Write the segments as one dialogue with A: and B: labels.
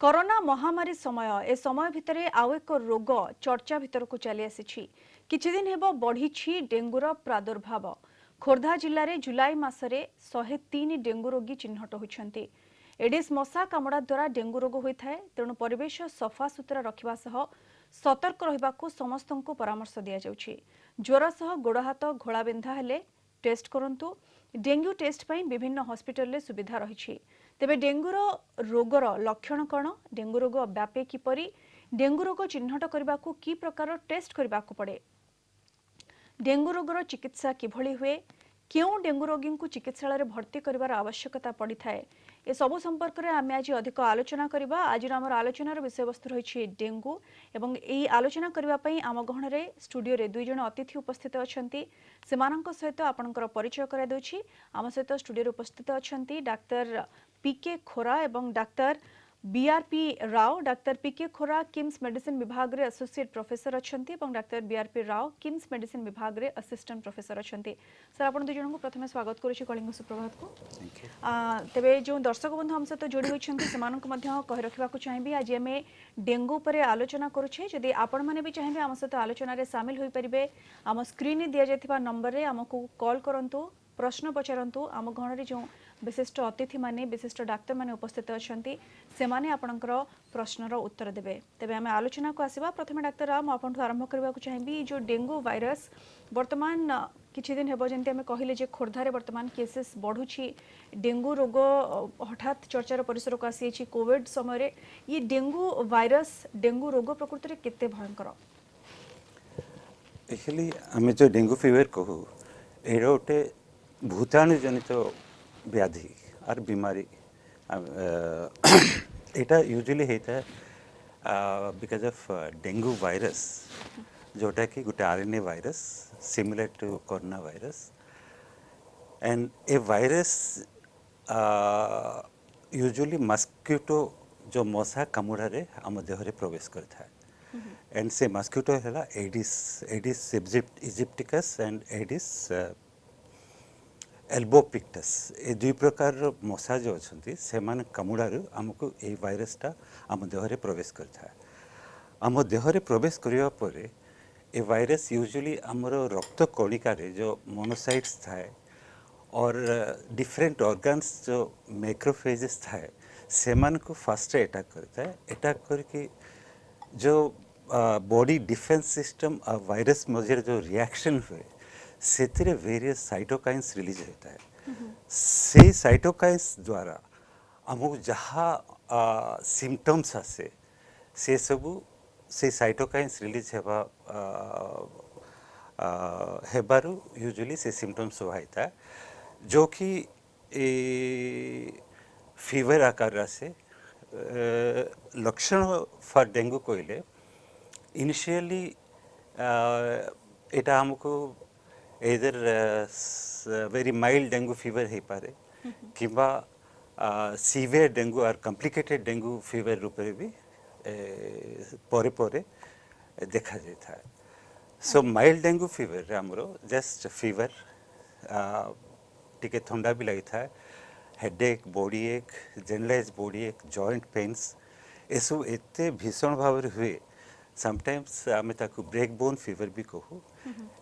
A: Corona महामारी समय ए समय भितर आउ एक रोग चर्चा भितर को चली आसी किछि दिन हेबो बढ़ी डेंगूर प्रादुर्भाव। खोर्धा जिले में जुलाई मासरे 103 डेंगू रोगी चिन्हट होइछन्ति। एडिस मशा कामुड़ा द्वारा डेंगू रोग होता है, तेणु परिवेश सफा सुतरा रखा सह सतर्क रहिबाकु समस्तंकु परामर्श दिया जाउछि। ज्वर सह गोड़ हाथ घोळाबिंधा हेले टेस्ट करंतु। डेंगू टेस्ट पई विभिन्न हॉस्पिटल रे सुविधा रहिछि। तेबे डेंगूर रोगर लक्षण कौन, डेंगू रोग व्यापे किपरि, डेंगू रोग चिन्हट करबाकु की प्रकार टेस्ट करबाकु पड़े, डेंगू रोगर चिकित्सा किभଳି हुए, क्यों डेंगू रोगी को चिकित्सालय भर्ती करार आवश्यकता पड़ी थाए, ए सबु संपर्क में आम आज अधिक आलोचना करबा। आज आमर आलोचनार विषय वस्तु रही डेंगू एवं यही आलोचना करने आम गहन में स्टूडियो रे दुई जन अतिथि उपस्थित अच्छा सहित आपणकर परिचय करा दूची। आम सहित स्टूडियो उपस्थित अच्छा डाक्तर पीके खोरा एवं डाक्तर बीआरपी राव। डाक्तर पीके खोरा किम्स मेडिसिन विभाग रे एसोसिएट प्रोफेसर अच्छा doctor BRP Rao KIMS medicine विभाग रे असिस्टेंट प्रोफेसर अच्छा। सर आप दुई जन को प्रथम स्वागत करुच्ची कलिंग सुप्रभात को। तेबे जो दर्शक बंधु हम सहित जोड़ी होती से कही रखा चाहिए आज आम डेंगू पर आलोचना करुचे। जदि आपण मैंने भी चाहिए आम सहित आलोचन सामिल हो पारे आम स्क्रीन दि जाता नंबर में आमको कॉल करूँ, प्रश्न पचारतु। आम गहन में जो विशिष्ट अतिथि माने विशिष्ट डाक्तर माने उपस्थित अच्छा से आपणकर प्रश्नर उत्तर देवे। तेबे आम आलोचना को आसवा। प्रथम डाक्तर राव आपंठू आरंभ करने को चाहिए जो डेंगू वायरस वर्तमान किछि दिन हेबो जंती आमे कहिले जे खोर्धारे वर्तमान केसेस बढ़ुछि, डेंगू रोग हठात चर्चार परिसर को आसी कोविड समय रे ये डेंगू वायरस डेंगू रोग प्रकृति में केते भयंकर।
B: एक्चुअली आम जो डेंगू फीवर कहू ये गोटे भूताणु जनित व्याधि और बीमारी यहाँ यूजुअली होता है बिकॉज ऑफ डेंगू वायरस जोटा कि गोटे RNA virus similar to corona virus and a virus usually mosquito जो मशा कामुड़े आम देह प्रवेश करता है एंड से मस्किटो है Aedes Aedes aegypticus and Aedes albopictus ए दुई प्रकार मशा जो अच्छा से कामुड़ारू आमको ये वायरसटा आम देहरे प्रवेश करता है। आम देहरे प्रवेश करने पर ए वायरस यूजुअली आमर रक्त कणिकार जो मोनोसाइट्स थाए और डिफरेंट ऑर्गन्स जो मैक्रोफेजेस थाए से को फास्ट अटैक करता है। अटैक करके जो बॉडी डिफेंस सिस्टम और वायरस मझे जो रिएक्शन हुए से वेरियस साइटोकाइन्स रिलीज होता है। से साइटोकाइन्स द्वारा आमको जहाँ सिम्पटम्स आसे से सबू से साइटोकाइन्स रिलीज हेबारू यूजुअली से सिम्पटम्स होता है जो कि फीवर आकार से लक्षण फॉर डेंगू कहले इनिशियली एटा हमको either very mild dengue fever हो पारे किंबा सीवियर डेंगू और कॉम्प्लिकेटेड डेंगू फीवर रूप में भी परे परे देखा जाता है। सो माइल्ड डेंगू फीवर आमर जस्ट फीवर टिके थंडा भी लगी था, हेडेक बॉडी एक जनरलाइज बॉडी एक जॉइंट पेन्स ये सब एते भीषण भाव हुए समटाइम्स आम ताकू ब्रेक बोन फीवर भी कहू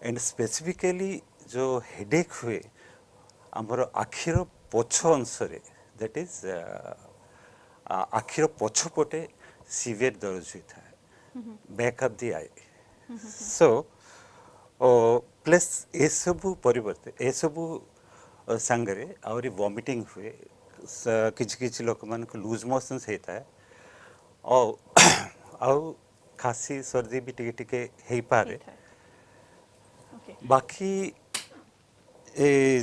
B: एंड स्पेसिफिकली जो हेडेक हुए आमर आखिर पछ अंश दैट इज आखिर पछपटे सीवियर दर्ज होता है back of the I. So plus ये सबू परिवर्ते ये सबू सांगरे आहरी वॉमिटिंग हुए किसी लोक मान लूज मोशंस होता है और आउ खासी सर्दी भी टिके टिके हो पारे। बाकी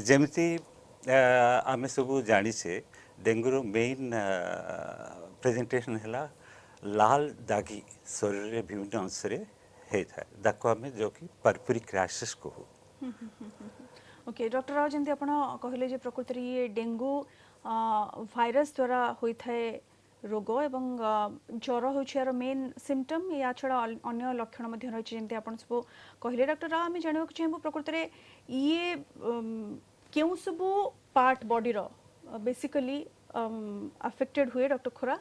B: जमती आम सब जाचे डेंगूर मेन प्रेजेंटेशन है लाल दागी शरीर विभिन्न अंश होता है जो कि पर्पुरिक रैशेस कहू।
A: ओके डॉक्टर राव जंती आपण कहले जे प्रकृति ये डेंगू वायरस द्वारा होता है रोग एवं ज्वर होर मेन सिम्पटम या छड़ा अन्य लक्षण रही जमी आप सब कहले। डॉक्टर राव आम जानवा चाहिए प्रकृति में ये क्यों सबू पार्ट बॉडी बेसिकली अफेक्टेड हुए डॉक्टर खोरा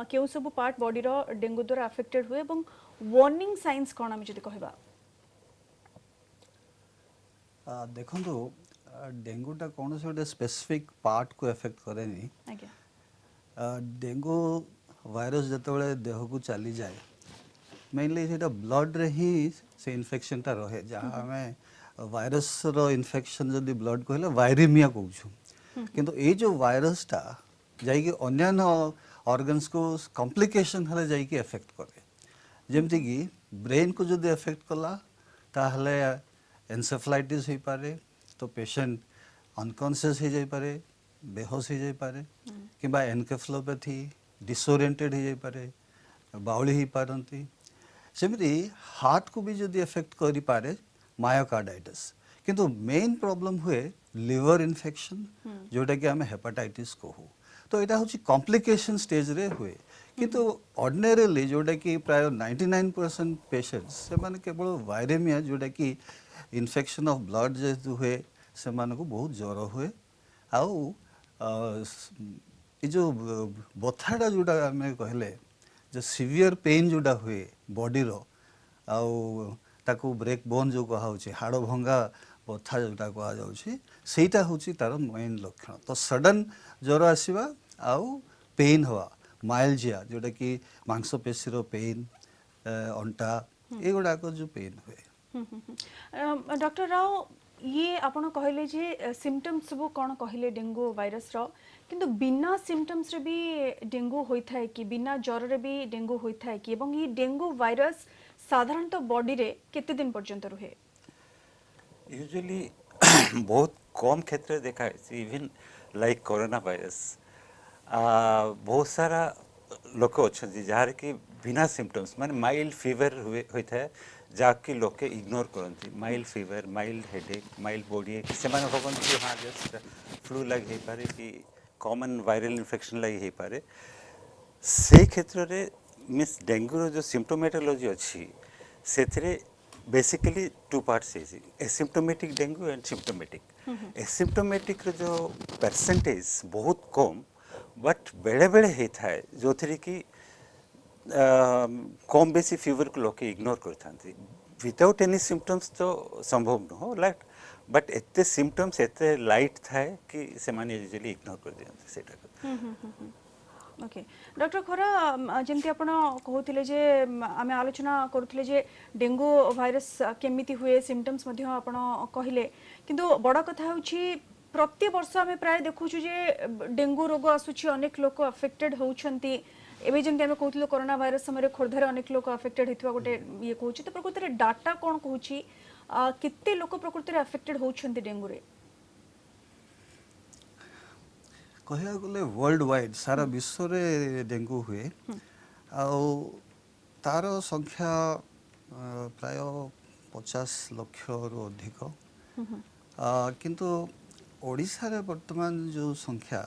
A: केउ सब पार्ट बॉडी रो डेंगू द्वारा अफेक्टेड हुए एवं वार्निंग साइंस कोन हम जदि कहबा
C: देखो डेंगूटा कौन से स्पेसिफिक पार्ट को एफेक्ट करेनी
A: आज्ञा
C: डेंगू वायरस जिते देह को चली जाए मेनली से ब्लड रे ही से इन्फेक्शन टा रहे जहाँ आम वायरस रो इन्फेक्शन जदि ब्लड कहले वायरिमिया कहूँ किंतु ये जो वायरस टा जाइए अन्य ऑर्गन्स को कॉम्प्लिकेशन हेले जाइए एफेक्ट करे जमती कि ब्रेन को जदि एफेक्ट कला ताहले एनसेफलाइटिस हो पारे तो पेशेंट अनकॉन्शियस हो जाई पारे बेहोश हो जाई पारे किंबा एनकेफेलोपैथी डिसोरिएंटेड हो जाई पारे बाउली हो पारंती सेमती हार्ट को भी जदि एफेक्ट करि पारे मायोकार्डाइटिस किंतु मेन प्रॉब्लम हुए लिवर इन्फेक्शन जोटा कि आम हेपाटाइटिस कहू तो यहाँ हूँ कॉम्प्लिकेशन स्टेज रे हुए किंतु ऑर्डिनरीली जोटा कि प्राय 99% पेशेंट्स से माने केवल वायरेमिया जोटा कि इन्फेक्शन ऑफ ब्लड जेहेतु हुए से माने को बहुत ज्वर हुए आउ ये जो बथाटा जोटा आम कहले जो सीवियर पेन जोटा हुए बॉडी रो आउ ताकू ब्रेक बोन जो कहा हाड़ भंगा बथा जोटा कहा जाटा हूँ तार मेन लक्षण तो सडन ज्वर आसवा आउ पेन हवा माइल्जिया जोटा कि मांसपेशी रो पेन अंटा ये गुड़ाक जो पेन हुए
A: डॉक्टर राव ये आपण कहले जे सिम्पटम्स सब कौन कहले डेंगू वायरस रो किंतु बिना सिम्पटम्स रे भी डेंगू होता है कि बिना ज्वर रे भी डेंगू होता है कि एवं ये डेंगू वायरस साधारणतः बॉडी रे केते दिन पर्यंत रहे
B: यूजुअली बहुत कम क्षेत्र देखा है इवन लाइक कोरोना वायरस बहुत सारा लोक अच्छा जार कि बिना सिम्पटम्स माने माइल्ड फीवर हुए होता है जहाँकि लोके इग्नोर करती mild fever mild headache mild body एक से हाँ जस्ट फ्लू लगे हो पारे कि कॉमन वायरल इन्फेक्शन लगे हो पारे से क्षेत्र में मीन्स डेंगू जो सिम्पटोमेटोलॉजी अच्छी से basically two parts asymptomatic dengue and symptomatic asymptomatic जो परसेंटेज बहुत कम बट बेले बेले होता है जो थी कि कम बेसी फीवर को लोग इग्नोर करते विदाउट एनी सिम्पटम्स तो संभव नुह लाइक बट एते सिम्पटम्स एते लाइट थाए कि से माने यूजुअली इग्नोर कर दियंती सेटा
A: ओके डॉक्टर खोरा जमती आपण कहूथिले जे आमे आलोचना करूथिले जे डेंगू वायरस केमिति हुए सिम्पटम्स मध्ये आपण कहिले किंतु बड़ कथा होछि प्रति वर्ष आमे प्राय देखुछु जे डेंगू रोग आसुछि अनेक लोक अफेक्टेड होउछंती एबे जमती आमे कहूथिलो कोरोना वायरस समय खोरधारे अनेक लोक अफेक्टेड हेतुवा गोटे ये कहूछि तो प्रकृति रे डाटा कोन कहूछि कित्ते लोक प्रकृति रे अफेक्टेड होउछंती डेंगू रे
C: कहया गले वर्ल्ड वाइड सारा विश्व रे डेंगू हुए तार संख्या प्राय 50 लाख रु अधिक किंतु ओडिशा रे वर्तमान जो संख्या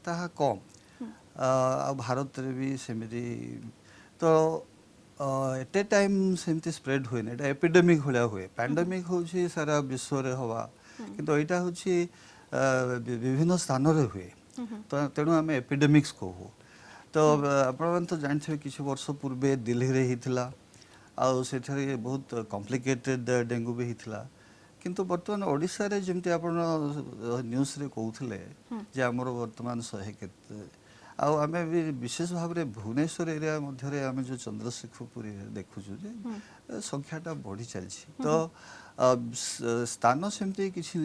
C: ताहा कम भारत रे भी सेमिति तो एट ए टाइम सेमती स्प्रेड हुए ना एपिडेमिक भाया हुए पैंडेमिक हूँ सारा विश्व रे हवा किंतु यहाँ हूँ विभिन्न स्थान रे हुए तो तेणु आम एपिडेमिक्स कहू तो आप तो जानते किसी वर्ष पूर्वे दिल्ली रे हिथिला आउ सेठारे बहुत कॉम्प्लिकेटेड डेंगू भी हिथिला किंतु वर्तमान ओडिशा रे जेमती आपण न्यूज रे कहउथिले जे हमर वर्तमान 100 केते आउ आमे भी विशेष भाव रे भुवनेश्वर एरिया मध्य रे आमे जो चंद्रशेखरपुरी देखु छु जे संख्याटा बढ़ी चलछि तो स्थान सेमती किछि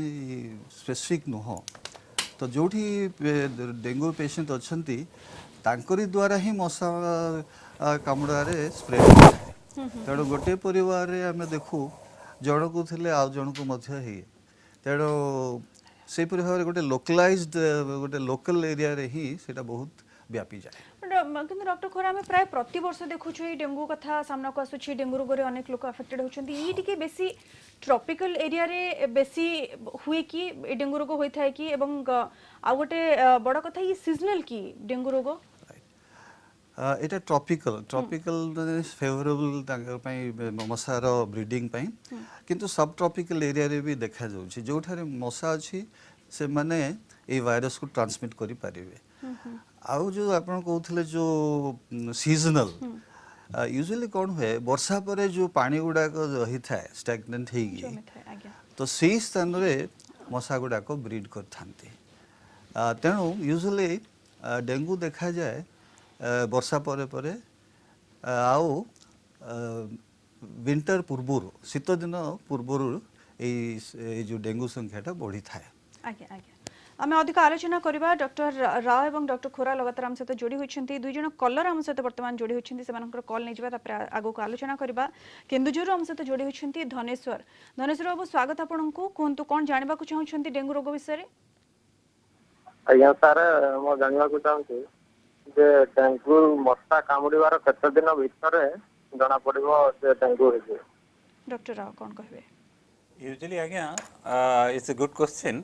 C: स्पेसिफिक नुह तो जोठी डेंगू पेशेंट अच्छंती तांकरी द्वारा ही मशा कामुड़ारे स्प्रेड होता है तेणु गोटे परिवार रे आमे देखू जन को थिले आ जन को मध्य ही तेणु से भाव गोटे लोकलाइज्ड गोटे लोकल एरिया रे ही सेटा बहुत व्यापी जाए
A: किंतु डॉक्टर खोरा में प्राय प्रति वर्ष देखुछु ई डेंगू कथा सामना को आसुछि डेंगू रोग रे अनेक लोक अफेक्टेड होछंती ई टिके बेसी ट्रॉपिकल एरिया रे बेसी हुए कि डेंगू रोग होई थाए कि एवं आ गोटे बड़ कथा ई सीजनल की डेंगू रोग
C: एटा ट्रॉपिकल फेवरेबल मशार ब्रीडिंग किंतु सब ट्रॉपिकल एरिया रे भी देखा जाउछि जोठारे मशा अछि से माने ए वायरस को ट्रांसमिट करि पारिबे आउ जो आपण कहूथिले जो सीजनल यूजुअली कौन हुए वर्षा परे जो पानी गुड़ाक रही थाए स्टैग्नेंट हेगी
A: ଜମି ଥାଏ ଆଜ୍ଞା
C: तो सेई स्थान रे मशा गुड़ाक ब्रीड करथांती तेणु यूजुअली डेंगू देखा जाए वर्षा परे परे आउ विंटर पूर्वरु शीत दिन पूर्वरु ए जो डेंगू संख्याटा बढ़ी थाए
A: ଆଜ୍ଞା ଆଜ୍ଞା ଆମେ ଅଧିକ ଆଲୋଚନା କରିବା ଡକ୍ଟର ରାଓ ଏବଂ ଡକ୍ଟର ଖୋରା ଲଗାତାର ଆମ ସହିତ ଯୋଡ଼ି ହୋଇଛନ୍ତି ଦୁଇ ଜଣ କଲର ଆମ ସହିତ ବର୍ତ୍ତମାନ ଯୋଡ଼ି ହୋଇଛନ୍ତି ସେମାନଙ୍କର କଲ୍ ନେଇଯିବା ତାପରେ ଆଗକୁ ଆଲୋଚନା କରିବା କେନ୍ଦୁଝରରୁ ଆମ ସହିତ ଯୋଡ଼ି ହୋଇଛନ୍ତି ଧନେଶ୍ୱର ଧନେଶ୍ୱର ବାବୁ ସ୍ୱାଗତ ଆପଣଙ୍କୁ କୁହନ୍ତୁ କ'ଣ ଜାଣିବାକୁ ଚାହୁଁଛନ୍ତି ଡେଙ୍ଗୁ ରୋଗ ବିଷୟରେ
D: ଆଜ୍ଞା ସାର୍ ମୁଁ ଜାଣିବାକୁ ଚାହୁଁଛି ଯେ ଡେଙ୍ଗୁ ମଶା କାମୁଡ଼ିବାର କେତେ ଦିନ ଭିତରେ ଜଣା ପଡ଼ିବ ଯେ ଡେଙ୍ଗୁ ହେଇଛି।
A: ଡକ୍ଟର ରାଓ କ'ଣ କହିବେ
B: यूजुअली आज्ञा it's a good question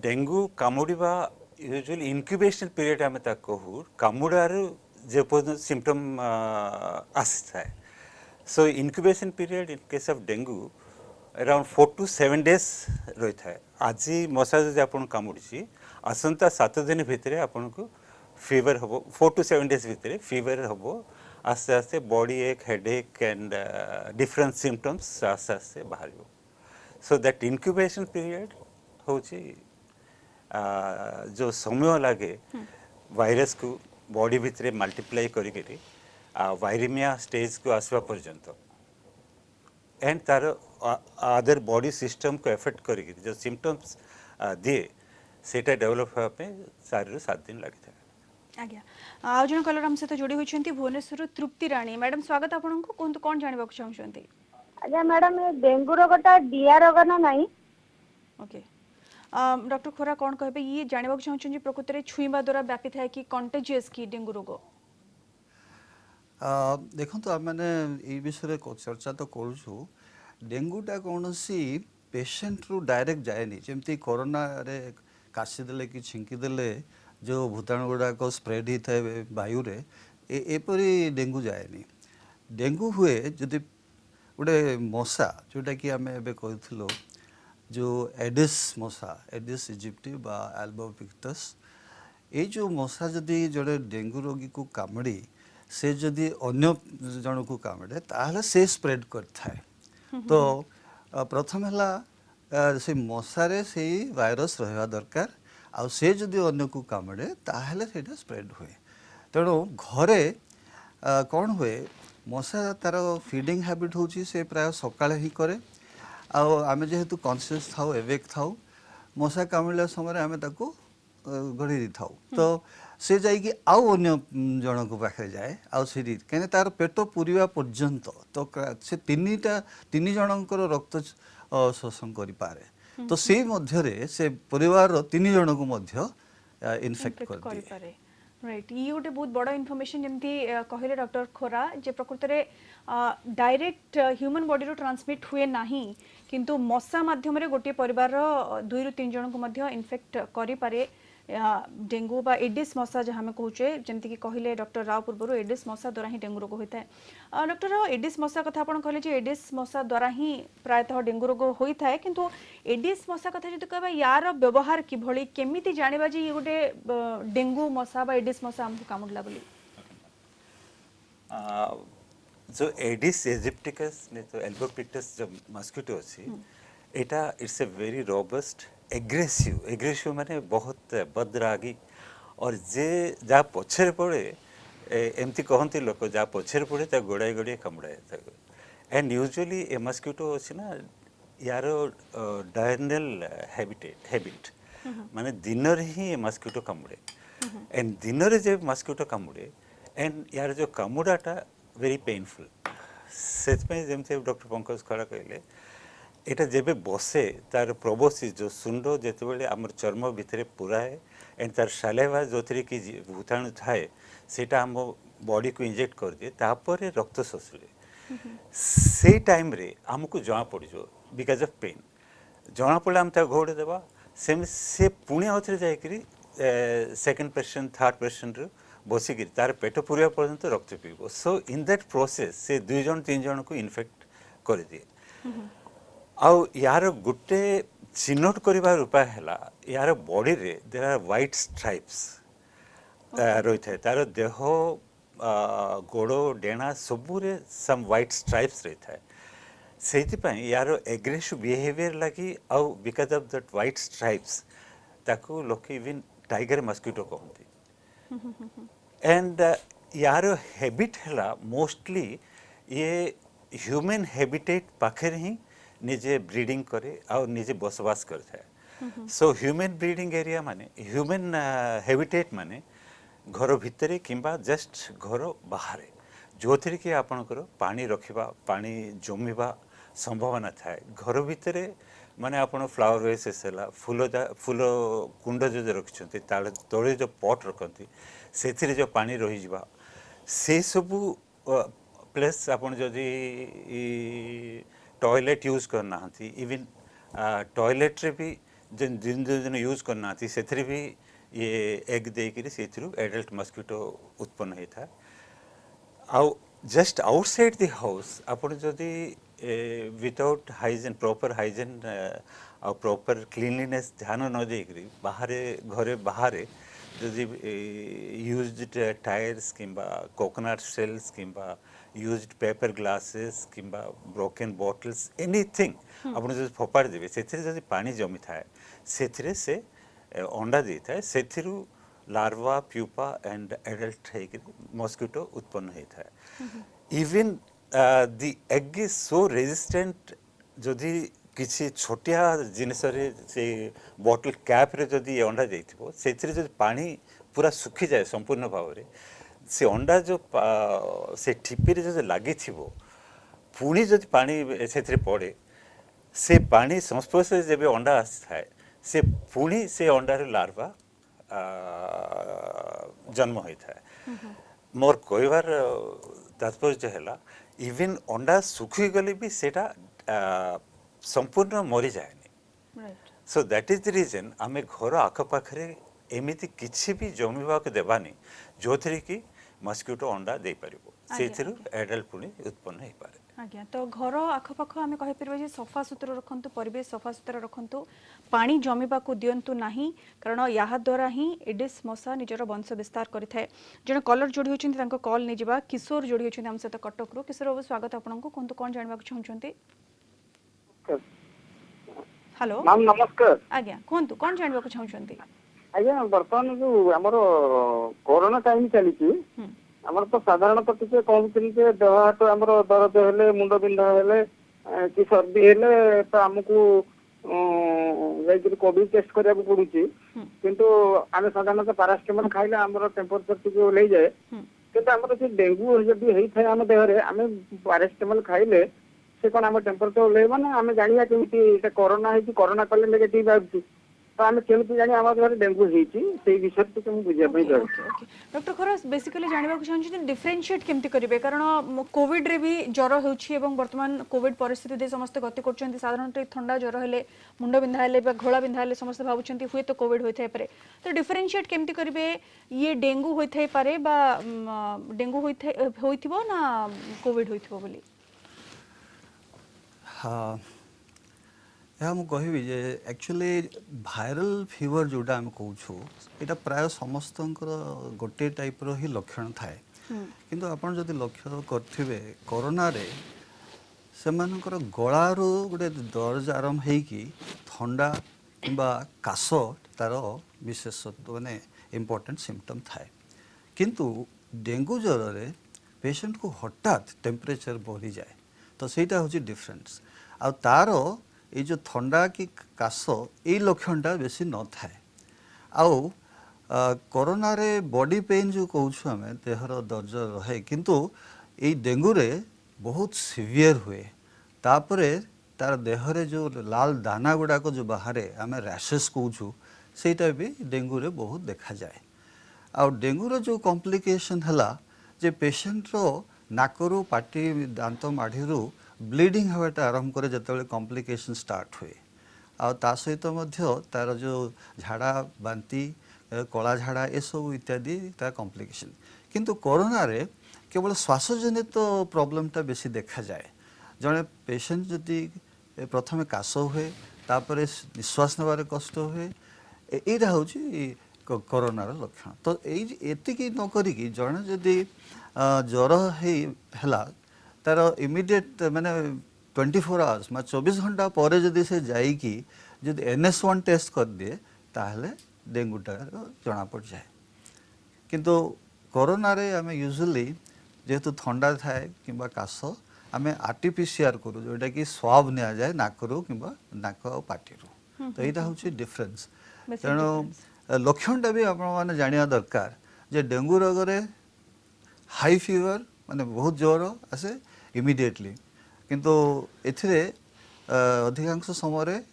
B: dengue कामुड़ा यूजुअली इनक्यूबेशन पीरियड आम कहू कामुड़ार जे सिम्पटम आसी थाए so incubation period in case of dengue around 4 to 7 days रही थाए आज मशा जो आपन कामुड़ी आसंता 7 दिन भितर आपन को फीवर हम 4 to 7 days भितर फीवर हम आस्ते आस्ते बॉडी एक हेडेक एंड डिफरेंट सिम्पटम्स आस्ते आस्ते बाहर सो दैट इनक्यूबेशन पीरियड हूँ जो समय लगे वायरस को बॉडी भितर मल्टीप्लाई करी वायरिमिया स्टेज को आसवा पर्यंत एंड तार अदर बॉडी सिस्टम को एफेक्ट करी जो सिम्पटम्स दिए सेटा डेवलप होगापे 4 ରୁ 7 दिन लगी था
A: ଆଜ୍ଞା ଆଉ ଜଣ କଲର ଆମ ସହିତ ଯୋଡ଼ି ହୋଇଛନ୍ତି ଭୁବନେଶ୍ୱରରୁ ତୃପ୍ତି ରାଣୀ ମ୍ୟାଡାମ ସ୍ୱାଗତ ଆପଣଙ୍କୁ କୁହନ୍ତୁ କ'ଣ ଜାଣିବାକୁ ଚାହୁଁଛନ୍ତି
E: ଆଜ୍ଞା ମ୍ୟାଡାମ ଏ ଡେଙ୍ଗୁ ରୋଗଟା ଡିଆ ରୋଗ ନା ନାହିଁ?
A: ଓକେ ଡକ୍ଟର ଖୋରା କ'ଣ କହିବେ ଇଏ ଜାଣିବାକୁ ଚାହୁଁଛନ୍ତି ପ୍ରକୃତରେ ଛୁଇଁବା ଦ୍ୱାରା ବ୍ୟାପି ଥାଏ କି କଣ୍ଟେଜିୟସ୍ କି ଡେଙ୍ଗୁ ରୋଗ
C: देखो आम मैंने ये विषय चर्चा तो करूँ डेंगूटा कौन सी पेशेंट रु डायरेक्ट जाएनी जमती कोरोना रे काशीदे कि छिंकीदे जो भूताणु गुड़ाक स्प्रेड होता है वायु रे एपरी डेंगू जाएनी डेंगू हुए जदि गोटे मशा जोटा कि आम एबे कहूँ जो एडिस मशा एडिस इजिप्टी बा एल्बोपिक्टस ये जो मशा जदि जोड़े डेंगू रोगी को कामुड़ी से जदि अन्य जन को कामुड़े ताहले से स्प्रेड करथाए तो प्रथम है से मशारे से वायरस रहा दरकार आउ से जदि अन्य को कामुड़े ताहले सेटा स्प्रेड हुए तेणु घरे कौन हुए मशा तार फीडिंग हैबिट होची से प्राय सकाळे ही करे आमे जेहेतु कॉन्शियस थाउ एवेक थाउ मशा कामुड़िला समय आमे ताको गढ़ी दी थाउ तो से जाइए आउ अन्य जन को पाखे जाए आउ से कहीं तार पेट पूरीवा पर्यंत तो से तीन जनकर रक्त शोषण करें तो से मध्य से परिवार तीन जन को मध्य इनफेक्ट कर दिए
A: राइट ये गोटे बहुत बड़ इनफॉरमेशन जमती कहले डॉक्टर खोरा जे प्रकृत डायरेक्ट ह्यूमन बॉडी रो ट्रांसमिट हुए नहीं किंतु मशा माध्यम रे गोटे परिवार 2 ରୁ 3 जन को मध्य इनफेक्ट करि पारे डेंगू बा एडिस मशा जहाँ आम कहे जमती कि कहले डॉक्टर राव पूर्व एडिस मशा द्वारा ही डेंगू रोग होता है डॉक्टर राव एडिस मशा कथा आप कहले एडिस मशा द्वारा ही प्रायतः डेंगू रोग होता है किंतु एडिस मशा कथा जो कहबा यार व्यवहार किभली केमिति जानिबा जे ये गोटे डेंगू मशा बा एडिस मशा हमको कामुडला बोली
B: जो एडिस इजिप्टिकस ने तो एल्बोपिक्टस जो मस्किटो अछि एटा it's a very robust aggressive माने बहुत बदरागी और जे जा पछरे पड़े एमती कहती लोक जा पछरे पड़े ता गोड़ाई गोड़ाई कामुड़ाए एंड यूजुअली ए मस्किटो अच्छी ना यार डायरनल हैबिट माने दिन ही ए मस्किटो कामुड़े एंड दिन जे मस्किटो कामुड़े एंड यार जो कामुड़ाटा वेरी पेनफुल से जमी डॉक्टर पंकज खरा कहले एटा जेबे बसे तार प्रबोसी जो सुंड जिते आम चर्म भितर पुराए एंड तार सालेवा जो थी कि भूताणु थाए सेटा आम बॉडी को इंजेक्ट कर दिए तापर रक्त शोषले से टाइम रे आमको जना पड़ बिकॉज ऑफ पेन जना पड़े आम घोड़े देवा से पुणी आउे जाकि सेकेंड पेशेंट थर्ड पेशेंट रू बसिक तार पेट पूरा पर्यंत रक्त पीब सो इन दैट प्रोसेस से 2 जन 3 जन को इनफेक्ट कर दिए आउ यार गोटे चिन्हट करबार उपाय है यार बॉडी रे देयर आर व्हाइट स्ट्राइप्स रही है तार देह गोड़ डेणा सबूरे सम व्हाइट स्ट्राइप्स रही है से यार एग्रेसिव बिहेवियर लगी आउ because of that white stripes ताको लोक इवन टाइगर मस्किटो कहते एंड यार हैबिट है मोस्टली ये ह्यूमन हैबिटेट पाखे ही निजे ब्रीडिंग करे और निजे बसवास करता है सो ह्यूमन ब्रीडिंग एरिया माने ह्यूमन हैबिटेट माने घर भितरे किंबा जस्ट घर बाहर जो थी कि आपणकर पानी रखा पानी जमीवा संभावना थाए घर भितरे माने आपण फ्लावर वेसेस है फूल कुंड जो रखिंट तले जो पट रखती से जो पानी रही जा से सबू प्लेस आपन जदि टॉयलेट यूज करना इवन टॉयलेट रे भी जिन जिन दिन यूज करना से भी ये एग देकर से एडल्ट मस्किटो उत्पन्न होता है आउ जस्ट आउटसाइड द हाउस आप जदि विदाउट हाइजेन प्रॉपर हाइजेन आ प्रॉपर क्लीनलीनेस ध्यान न देकर बाहर घरे बाहर जदि यूज्ड टायर्स किंबा कोकोनट शेल्स किंबा यूज्ड पेपर ग्लासेस किंबा ब्रोकन बॉटल्स एनीथिंग आप जब फोपाड़ देवे से जदि पानी जमी थाए से अंडा दी था से larva pupa and adult mosquito उत्पन्न होता है even the egg is so resistant जदि किसी छोटिया जिनस से बॉटल कैप रे जदि अंडा देथिबो सेथिरे जदि पानी पूरा सुखी जाए संपूर्ण भाव में से अंडा जो से ठिपी रे जो लगी थिबो पुणी जदि पानी से पड़े से पानी संस्पर्श जब अंडा आए से पुणी से अंडार लार्वा जन्म होता है मोर कहबार तात्पर्य है इवन अंडा सुखी गले भी सेटा संपूर्ण मरी जाए so that is the reason आम घर आखपाखे एमती किसी भी जमीवा को देवानी जो थी कि मस्किटो अंडा दे पारिबो से एडल्ट पुणी उत्पन्न हो पारे
A: आज्ञा तो घर आखपाख आम कहीपर सफा सुतरा रखु परिवेश सफा सुतरा रखु पानी जमीबा को दिंतु नहीं कारण या द्वारा ही एडिस मशा निजर वंश विस्तार करें जड़े कलर जोड़ी होती कल नहीं जा किशोर जोड़ी होती आम सहित कटक किशोर बाबू स्वागत आपको कहतु कौन जानवा चाहते हेलो
D: मैम नमस्कार
A: आज्ञा कहतु कौन जानवा चाहते
D: आज्ञा बर्तमान जो आमर कोरोना टाइम चली आमर तो साधारणतः टिके कहते देह हाथ आमर दर्द हेले मुंड बिंधा हेले कि सर्दी हेले तो आमको कोविड टेस्ट करा पड़ू किंतु आम साधारणतः पारासिटामोल खाइले आमर टेम्परेचर टिके ओल्लै जाए किंतु आमर जो डेंगू जब होता है आम देहरे आम पारासिटामोल खाइले से कौन आम टेम्परेचर ओल्लैबा ना आम जाना केमी कोरोना है कोरोना कले नेगेटिव आउट तो आम केमी जानी आम घर डेंगू होती विषय टी बुझापी चाहूँ
A: डॉक्टर खर बेसिकली जानवा चाहिए डिफरेनशिएट केमती करेंगे कारण कोविड रे भी ज्वर होर्तमान कोविड परिस्थिति दे समस्त गति कर साधारणतः ठंडा ज्वर हेले मुंड बिंधा हेले घोड़ा बिंधा हेले समस्त भावुं हुए तो कोविड होता है तो डिफरेनशिएट केमती करेंगे ये डेंगू होता है डेंगू होइथिबो ना कोविड होइथिबो बोली
C: हाँ या मु कहबी जे एक्चुअली भाइरल फीवर जोटा आम कहूँ यहाँ प्राय समस्त गोटे टाइप रो ही लक्षण थाए किंतु आपन जदि लक्ष्य करथिबे कोरोना रे सेमानकर गଳାରୁ गोटे दर्ज आरंभ होइकी ठंडा किंबा काश तार विशेषत्व माने इम्पोर्टेंट सिम्पटम थाए किंतु डेंगू ज्वर रे पेशेंट को हठात टेम्परेचर बढ़ी जाए तो सेटा होची डिफरेंस आ तार ये जो ठंडा कि काश ये लक्षणटा बेसी न थाए आउ कोरोना रे बॉडी पेन जो कहूँ आम देहर दर्ज रहे किंतु ये डेंगू रे बहुत सीवियर हुए तापरे तार देहरे जो लाल दाना गुड़ाक जो बाहर आम रैशेस कहूँ सेटा भी डेंगू रे बहुत देखा जाए आ डेंगू रो जो कॉम्प्लिकेशन हला जे पेशेंट रो नाकरू पाटी दांत माढ़ी ब्लीडिंग हवाटा आरंभ करे जतबेले कॉम्प्लिकेशन स्टार्ट हुए आ ता सहित मध्य तार जो झाड़ा बांती कला झाड़ा ये सब इत्यादि तार कॉम्प्लिकेशन किंतु कोरोना रे केवल श्वासजनित प्रॉब्लमटा बेसी देखा जाए जड़े पेशेंट जदि प्रथमे काश हुए तापर निश्वास नेबार कष्ट हुए यहाँ हूँ कोरोनार लक्षण तो एतिकी न करिकी जड़े जदि ज्वर है तार इमिडिएट माने 24 आवर्स मैं 24 घंटा पर जदि से जाइकी जदि NS1 टेस्ट कर दिए ताहले डेंगूटा जना पड़ जाए किंतु कोरोना रे आम यूजुअली जेहेतु थंडा थाए किंबा काश आम आरटीपीसीआर करू जोटा कि स्वाब निया जाए नाकरू किंबा नाक और पाटीरू तो यहाँ हूँ डिफरेन्स
A: Basic
C: तेणु लक्षणटा भी आपण मैंने जाना दरकार जे डेंगू रोग हाई फीवर माने बहुत जोर आसे इमिडिएटली किंतु एथिरे अधिकांश समय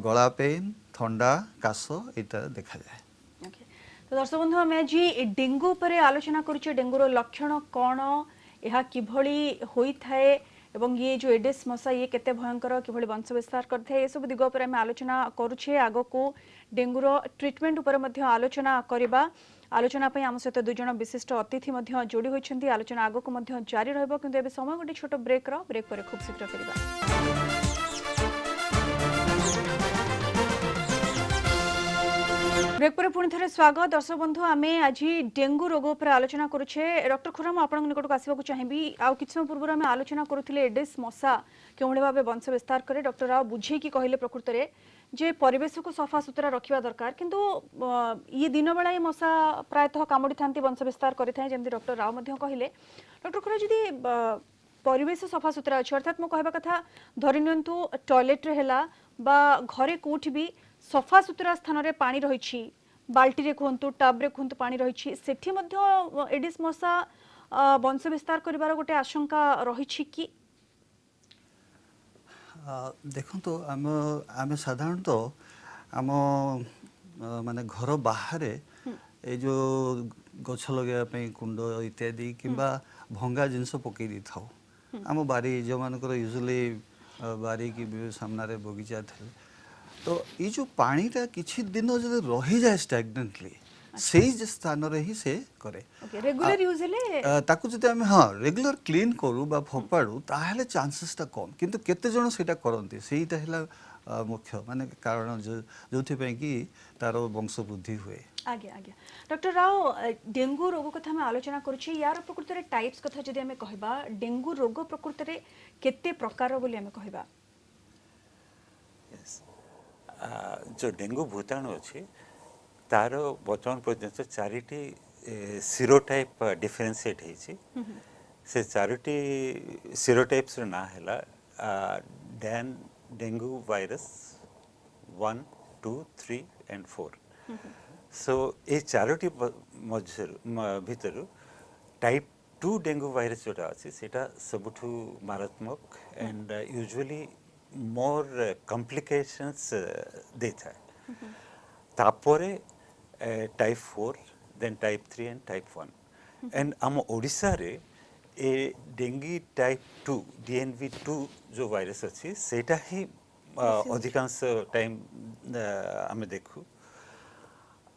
C: गला पेन थंडा काश इटा देखा जाए।
A: ओके तो दर्शक बंधु आम आज डेंगू पर आलोचना करुचे डेंगूर लक्षण कौन यह किभली होइथाए एवं ये जो एडिस मशा ये केते भयंकर किभली वंश विस्तार करथे ये सब दिग पर आम आलोचना करुचे आगो को डेंगूर ट्रीटमेंट उपर मध्य आलोचना करिबा आलोचना पई आम सहित 2 जण विशिष्ट अतिथि मध्य जोड़ी होइछन्ती आलोचना आगो को मध्य जारी रहबो किंतु एबे समय गोटे छोट ब्रेक पर खूब शीघ्र करिबा। ब्रेक पर पुणी थे स्वागत दर्शक बंधु आम आज डेंगू रोग पर आलोचना करुचे डॉक्टर खुराम आपण निकट आसवाक चाहिए आउ कि समय पूर्व आम आलोचना करुले एडिस मशा क्यों भाव वंश विस्तार करे डॉक्टर राव बुझेकी कहले प्रकृत में जे परिवेश को सफा सुतरा रखा दरकार किंतु ये दिन बेला ये मशा प्रायतः कामुड़ी था वंश विस्तार करें जमी डॉक्टर राव कहले डॉक्टर खुरा जदि परिवेश सफा सुतरा अच्छे अर्थात मो कहवा कथा धरी नियंतु टॉयलेट है बा घरे कोठी भी सफा सुतरा स्थान रे पानी रही बाल्टी रे कहतु टब रे कहतु पानी रही सेठी मध्य एडिस मशा वंश विस्तार करिवार गोटे आशंका रही कि
C: देखो तो आम साधारणतः आम माने घर बाहर ए जो गछ लगे कुंड इत्यादि किंबा भंगा जिनस पकई दी था आम बारी जो मानकर यूजुअली बारी की सामने बगीचा थे तो ये जो पानीटा किछि दिन जब रही जाए स्टैग्नेंटली से स्थान रे ही से करे
A: रेगुलर यूज ले
C: ताकू जदि आम हाँ रेगुलर क्लीन करू बा फोपाड़ू ताहले चांसेसटा कम किंतु केते जण सेटा करंती सेटा हैला मुख्य माने कारण जोथि पे कि तार वंश वृद्धि हुए।
A: आगे आगे डॉक्टर राव डेंगू रोग कथा में आलोचना करुछि यार प्रकृत रे टाइप्स कथा जदि हमें कहबा डेंगू रोग प्रकृत रे केते प्रकार बोली हमें कहबा
B: जो डेंगू भूताणु अच्छी तार बर्तमान पर्यंत चारिटी सीरोटाइप डिफरेन्शिएट होती से चारोटी सीरोटाइप्स ना है डेंगू वायरस 1, 2, 3 एंड 4 सो ये चारोटी भितर टाइप 2 डेंगू वायरस जोटा अच्छी सेटा सबुठू मारात्मक एंड यूजुअली मोर कॉम्प्लिकेशंस देता है तापरे type 4 then type 3 and type 1 and आम ओडिशा रे ए डेंगी टाइप 2 DNV2 जो वायरस अच्छी सेटा ही अधिकांश टाइम आम देखू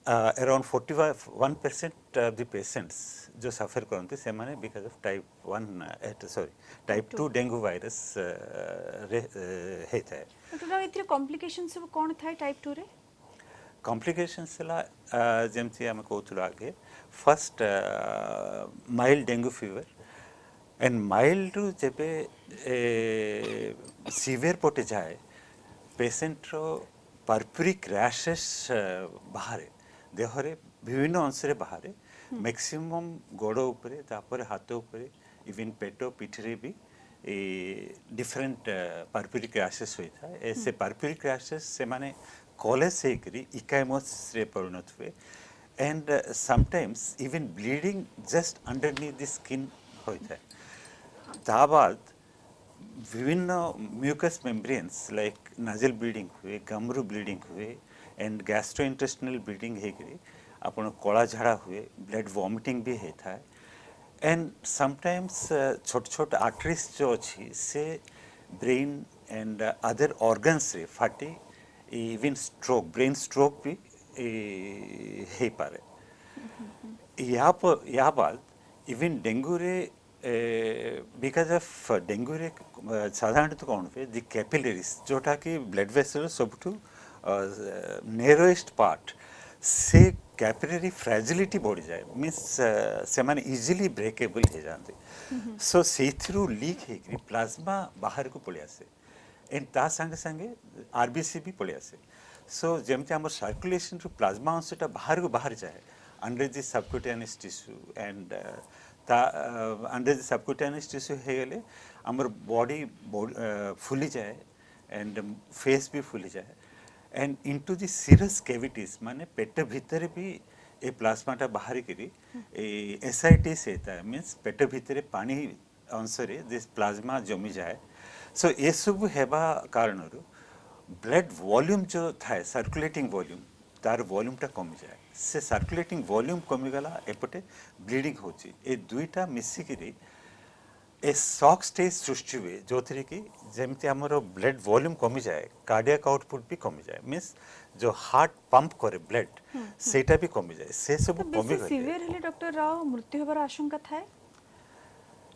B: अराउंड 41% ऑफ द पेशेंट्स जो सफर करते से माने because of type 2 dengue virus होता है
A: डॉक्टर इतरे कॉम्प्लिकेशंस सब कोन थाय टाइप 2 रे
B: कॉम्प्लिकेशंस ला जेमती हम कहतु आगे first mild dengue fever and mild रु जेबे सीवियर पोटे जाए पेशेंट रो पर्पुरिक रैशेस बाहर देहरे विभिन्न अंश बाहर मैक्सिमम गोड़ उपरे तापर हाथ उपरे इवन पेट पिठरे भी डिफरेंट पर्पुरिक रैशेस होता है ऐसे पर्पुरिक रैशेस से माने कॉलेज से करी इकाइमोस रे परिणत हुए and sometimes even bleeding just underneath the skin होता है ताबाद विभिन्न म्यूकस मेम्ब्रेन्स लाइक नाजल ब्लीडिंग हुए गमरू ब्लीडिंग हुए एंड गैस्ट्रोइंटेस्टिनल ब्लीडिंग होकर आपन कला झाड़ा हुए ब्लड वॉमिटिंग भी होता है एंड समटाइम्स छोट छोट आर्टरीज जो अच्छी से ब्रेन एंड अदर ऑर्गन्स रे फाटी इवन स्ट्रोक ब्रेन स्ट्रोक भी हो पारे या बाद इवन डेंगू रे बिकॉज ऑफ डेंगू रे साधारणतः कौन हुए दि कैपिलरीज जोटा कि ब्लड वेसल सबुठू नेरोएस्ट पार्ट से कैपिलरी फ्रेजिलिटी बढ़ी जाए मीन्स से माने इजीली ब्रेकेबल हो जाते सो से लीक होकर प्लाज्मा बाहर को पड़े आसे एंड ता संगे संगे आरबीसी भी पड़े आसे सो जमती आम सर्कुलेशन रू प्लाज्मा अंशटा बाहर जाए under the subcutaneous tissue and under the subcutaneous tissue हो गले आमर बॉडी फुली जाए एंड फेस भी फुली जाए and into the serous cavities माने पेट भितर भी ए प्लाज्माटा बाहर करी एसआईटीस होता है मीन्स पेट भितर पानी अंशरे दिस प्लाज्मा जमी जाए सो ये सब हेबा कारण ब्लड वॉल्यूम जो थाए सर्कुलेटिंग वॉल्यूम तार वॉल्यूमटा कमी जाए से सर्कुलेटिंग वॉल्यूम कमीगला एपटे ब्लीडिंग होची ए दुईटा मिसिकी ए शॉक स्टेज सृष्टि हुए जो थी कि जमती आमर ब्लड वॉल्यूम कमी जाए कार्डियक आउटपुट भी कमी जाए मीन्स जो हार्ट पंप करे ब्लड सेटा भी कमी जाए से सब कमी गले
A: सीवियर हेले डॉक्टर राव मृत्यु होबार आशंका थाए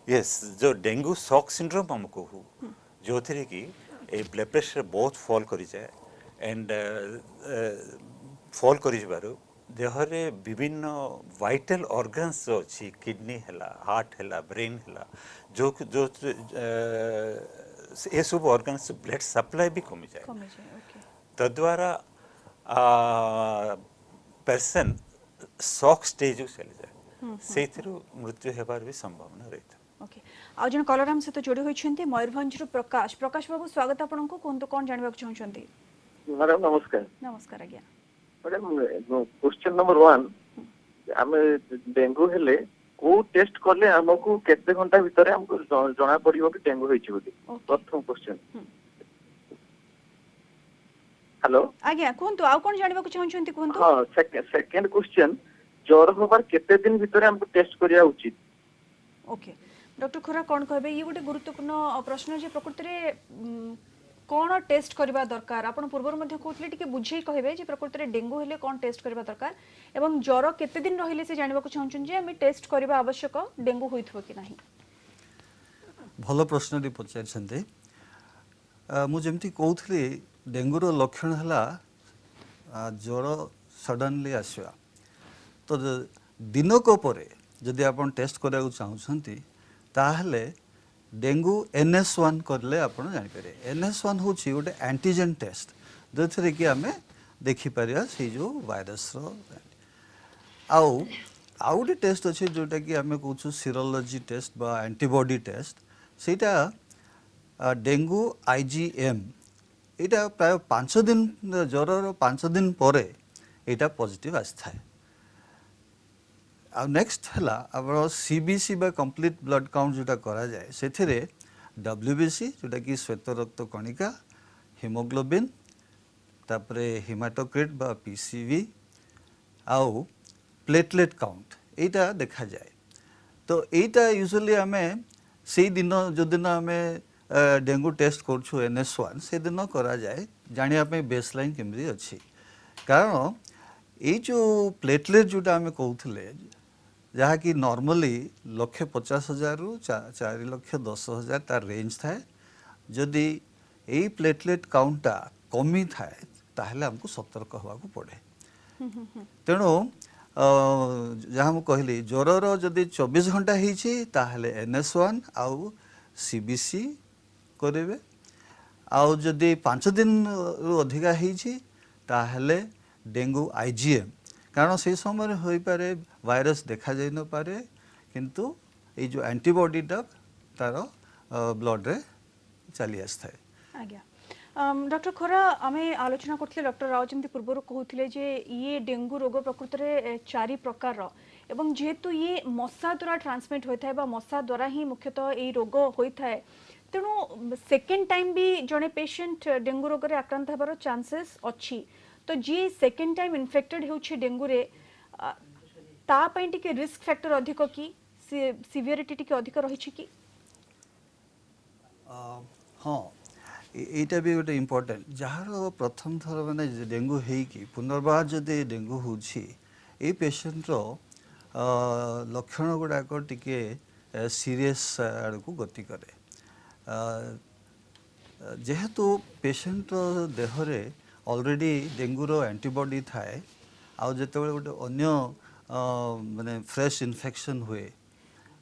B: यस जो डेंगू शॉक सिंड्रोम हमको हो जो थी कि ए ब्लड प्रेशर बहुत फॉल करी जाए एंड फॉल करी जबारो देहरे विभिन्न वाइटल ऑर्गन्स जो अच्छी किडनी हैला हार्ट हैला ब्रेन हैला जो जो ये सब ऑर्गन्स ब्लड सप्लाई भी कमी जाए
A: ओके
B: तद्वारा पर्सन शॉक स्टेज को चले जाए से मृत्यु हेबार भी संभावना रही था
A: ओके आ जन कलर हम सहित जोड़ी होइछन्ते मयूरभंज रू प्रकाश प्रकाश बाबू स्वागत आपनको कोन कोन जानबा चाहछन्ते
D: मैडम नमस्कार
A: नमस्कार आज्ञा
D: मैडम क्वेश्चन नंबर 1 आमे डेंगू हेले को टेस्ट करले हमको केते घंटा भीतर हमको जना पड़िबो कि डेंगू होइछि बोली प्रथम क्वेश्चन हेलो
A: आज्ञा कोनतो आ कोन जानबा चाहछन्ते कोनतो
D: हां सेकंड क्वेश्चन ज्वर होबार केते दिन भीतर हमको टेस्ट करिया उचित
A: ओके डॉक्टर खोरा कौन कहबे ये गोटे गुरुत्वपूर्ण प्रश्न जे प्रकृति रे कौन टेस्ट करबा दरकार आपण पूर्वर मध्ये कहतले टिके बुझी कहबे जे प्रकृति रे डेंगू हेले कौन टेस्ट करबा दरकार एवं ज्वर केते दिन रहिले से जानबा को चाहछन जे हमें टेस्ट करबा आवश्यक डेंगू होइथबो कि नाही
C: भल प्रश्न टी पचार मु जेमती कहूली डेंगूर लक्षण है ज्वर सडनली आसवा तो दिनक पर जदि आप टेस्ट कराया चाहते ताहले डेंगू NS1 करले आपण जानिपारे NS1 हूँ गोटे एंटीजेन टेस्ट जो थे कि आम देखिपर से जो वायरस आउ गोटे टेस्ट अच्छे जोटा कि आम कहूँ सीरोलॉजी टेस्ट बा एंटीबॉडी टेस्ट सेटा डेंगू IgM यहाँ प्राय 5 दिन ज्वर 5 दिन पर यहाँ पॉजिटिव आसी था नेक्स्ट है आम CBC बा कंप्लीट ब्लड काउंट जोटा करा जाए से WBC जोटा कि श्वेत रक्त कणिका हिमोग्लोबिन तापरे हिमाटोक्रिट बा PCV आउ प्लेटलेट काउंट यहाँ देखा जाए तो यहाँ यूजुअली आम से दिन जो दिन आम डेंगू टेस्ट करूँ NS1 से दिन करा जाए जानापी बेसलाइन केमती अच्छी कारण ये जो प्लेटलेट जोटा आम कहते जहाँ कि नॉर्मली 1,50,000 रु 4,10,000 तार रेंज थाए जदि यही प्लेटलेट काउंटा कमी थाए ताहले हमको सतर्क होगा पड़े तेणु जहाँ मुझे कहली ज्वर जदि 24 घंटा होती ताहले NS1 आउ CBC करेंगे आउ जदि 5 दिन रु अधिका होती ताहले डेंगू IgM कारण से समय हो पारे वायरस देखा जाई न पारे किंतु ये जो एंटीबॉडीटा तार ब्लड रे चली आसता है
A: आज्ञा डॉक्टर खोरा आमे आलोचना करथिले डॉक्टर राव जमती पूर्वर कहउथिले जे ये डेंगू रोग प्रकृति रे 4 प्रकार रो एवं जेहेतु ये मशा द्वारा ट्रांसमिट होता है बा मशा द्वारा ही मुख्यतः ये रोग होता है तेणु सेकेंड टाइम भी जड़े पेशेंट डेंगू रोग रे आक्रांत होबार चांसेस अच्छी तो जी सेकेंड टाइम इन्फेक्टेड होछि डेंगू रे ता पई टिके रिस्क फैक्टर अधिक की सिवियरिटी टिके अधिक रही कि
C: हाँ यहाँ भी गोटे इम्पोर्टेंट जार प्रथम थर मैंने डेंगू होगी पुनर्बार जदि डेंगू होई पेशेंट लक्षण गुड़ाक टिके सीरियस आड़ को गति करे जेहेतु पेशेंट देहरे ऑलरेडी डेंगूर एंटीबॉडी थाए आउ जेतेबेले गोटे अन्य माने फ्रेश इन्फेक्शन हुए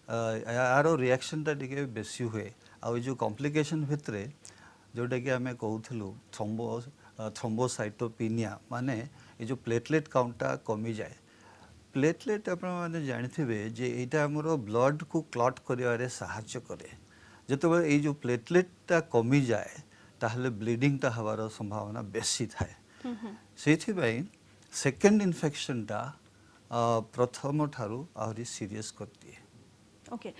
C: यार रिएक्शनटा टिके बेसी हुए आउ जो कॉम्प्लिकेशन भितरे जोटा कि आम कहूँ थ्रोम्बोसाइटोपिनिया माने ये जो प्लेटलेट काउंटा कमी जाए प्लेटलेट आपने जानते जे यहाँ आमर ब्लड को क्लट कर साहाय्य करे जिते ये जो प्लेटलेटा कमी जाए ताहले ब्लीडिंगटा हबार संभावना बेसी थाए से सेकेंड इन्फेक्शनटा प्रथम ठारू आहरी सीरियस कर दिए।
A: ओके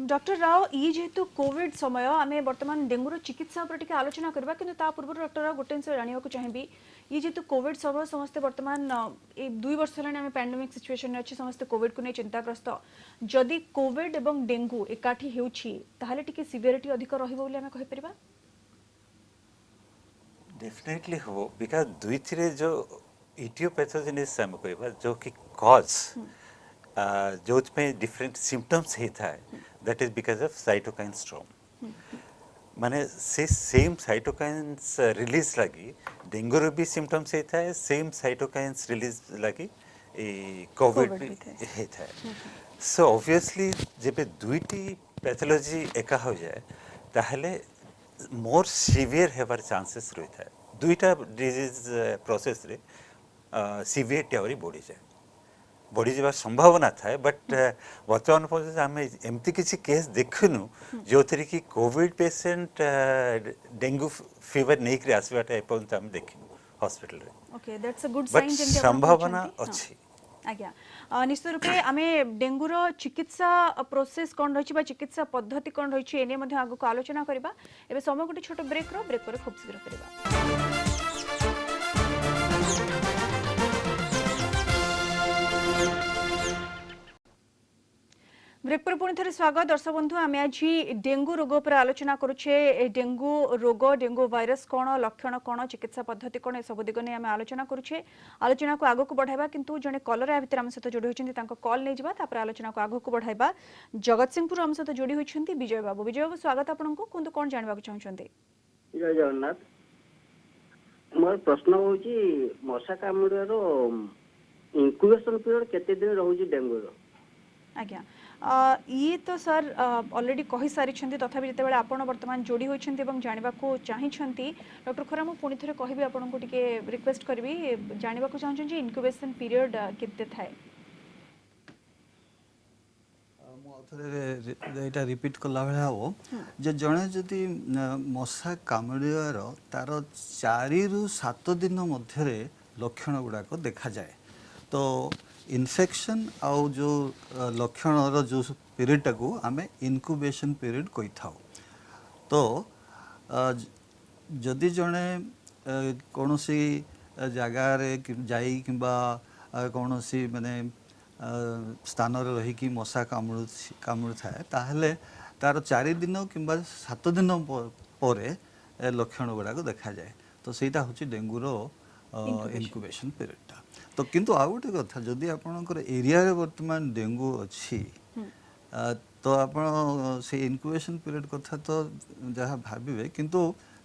A: डॉक्टर राव ये जेहेतु कोविड समय आम बर्तमान डेंगूर चिकित्सा उपर टिके आलोचना करबा किंतु ता पूर्व डॉक्टर राव गोटे जिन जाना चाहिए ये जेहेतु कोविड समय समस्ते बर्तमान ये 2 वर्ष हेलानी आम पैंडेमिक सिचुएशन अच्छे समस्ते कोविड को नहीं चिंताग्रस्त जदि कोविड एवं डेंगू एकाठी हेउछि ताहले टिके सिवियरिटी अधिक रहिबो बोली आम कहि परिबा।
B: डेफिनेटली हो बिकॉज दुईथिरे जो इटियोपैथोजेनिस हम कहबा जो कि कॉज जो डिफरेंट सिम्पटम्स होता है that is because of cytokine storm माने से सेम साइटोकाइन्स रिलीज लगी डेंगूर भी सिम्पटम्स होता है सेम साइटोकाइन्स रिलीज लगी कोविड भी होता है सो ऑब्वियसली जब दुईटी पैथोलॉजी एका हो जाए ताहले मोर सिवियर हेबार चांसेस रही है दुईटा डिजीज प्रोसेस रे सिवियरिटी आहरी बढ़ी जाए बढ़ी जावार संभावना थाए बट वर्तमान पर्यंत आम एमती किसी केस देखुनु जो थी कि कोविड पेशेंट डेंगू फीवर नहीं कर आसवाटा एपर्यंत आम देखिनु हॉस्पिटल रे
A: okay that's a good
B: but
A: sign जेमति
B: संभावना अच्छी
A: आज्ञा निश्चित रूपे आम डेंगूर चिकित्सा प्रोसेस कौन रही चिकित्सा पद्धति कौन रही एने आगे को आलोचना करबा एबे समय गोटे छोट ब्रेक पर खूब शीघ्र करबा। ब्रेक पर पुणी थे स्वागत दर्शक बंधु आम आज डेंगू रोग पर आलोचना करुचे डेंगू रोग डेंगू वायरस कौन लक्षण कौन चिकित्सा पद्धति कौन ए सब दिग नहीं आम आलोचना करुचे आलोचना को आगक बढ़ाइबा किंतु जड़े कलर या भितर आम सहित जोड़ी होती कॉल नहीं जावा तापर आलोचना को आगक बढ़ाइबा जगत सिंहपुर आम सहित जोड़ी होती विजय बाबू स्वागत आपको कहतु कौन जानवा चाहते।
F: जय जगन्नाथ मोर प्रश्न हूँ मशा कामुड़ार इनक्यूबेशन पीरियड केते दिन रोचे डेंगूर
A: आज्ञा ये तो सर ऑलरेडी कही सारी तथापि जिते आप बर्तमान जोड़ी होती जानवा चाहती डॉक्टर खरा मुझे पुणी थे कहि आपको टिके रिक्वेस्ट करी जानवा चाहूँ इनक्यूबेशन पीरियड केते थाए
C: यहाँ रिपीट कला भाया हम जे जड़े जदि मशा कामुड़ार तार 4 ରୁ 7 दिन मध्य लक्षण गुड़ाक देखा जाए तो इन्फेक्शन आउ जो लक्षण जो पीरियड को आम इनक्यूबेशन पीरियड कही था तो जदि जड़े कौन सी जगार जाई किंबा कौन सी माने स्थान रहीकि मशा कामुड़ थाए ताहले तार 4 दिन किंबा 7 दिन पर लक्षण गुड़ाक देखा जाए तो सहीटा हूँ डेंगूर इनक्यूबेशन पीरियडटा तो किंतु आउ गोटे कथा जदि आपणकर एरिया रे वर्तमान डेंगू अच्छी तो आप से इनक्यूबेशन पीरियड कथा तो जहाँ भाविबे किंतु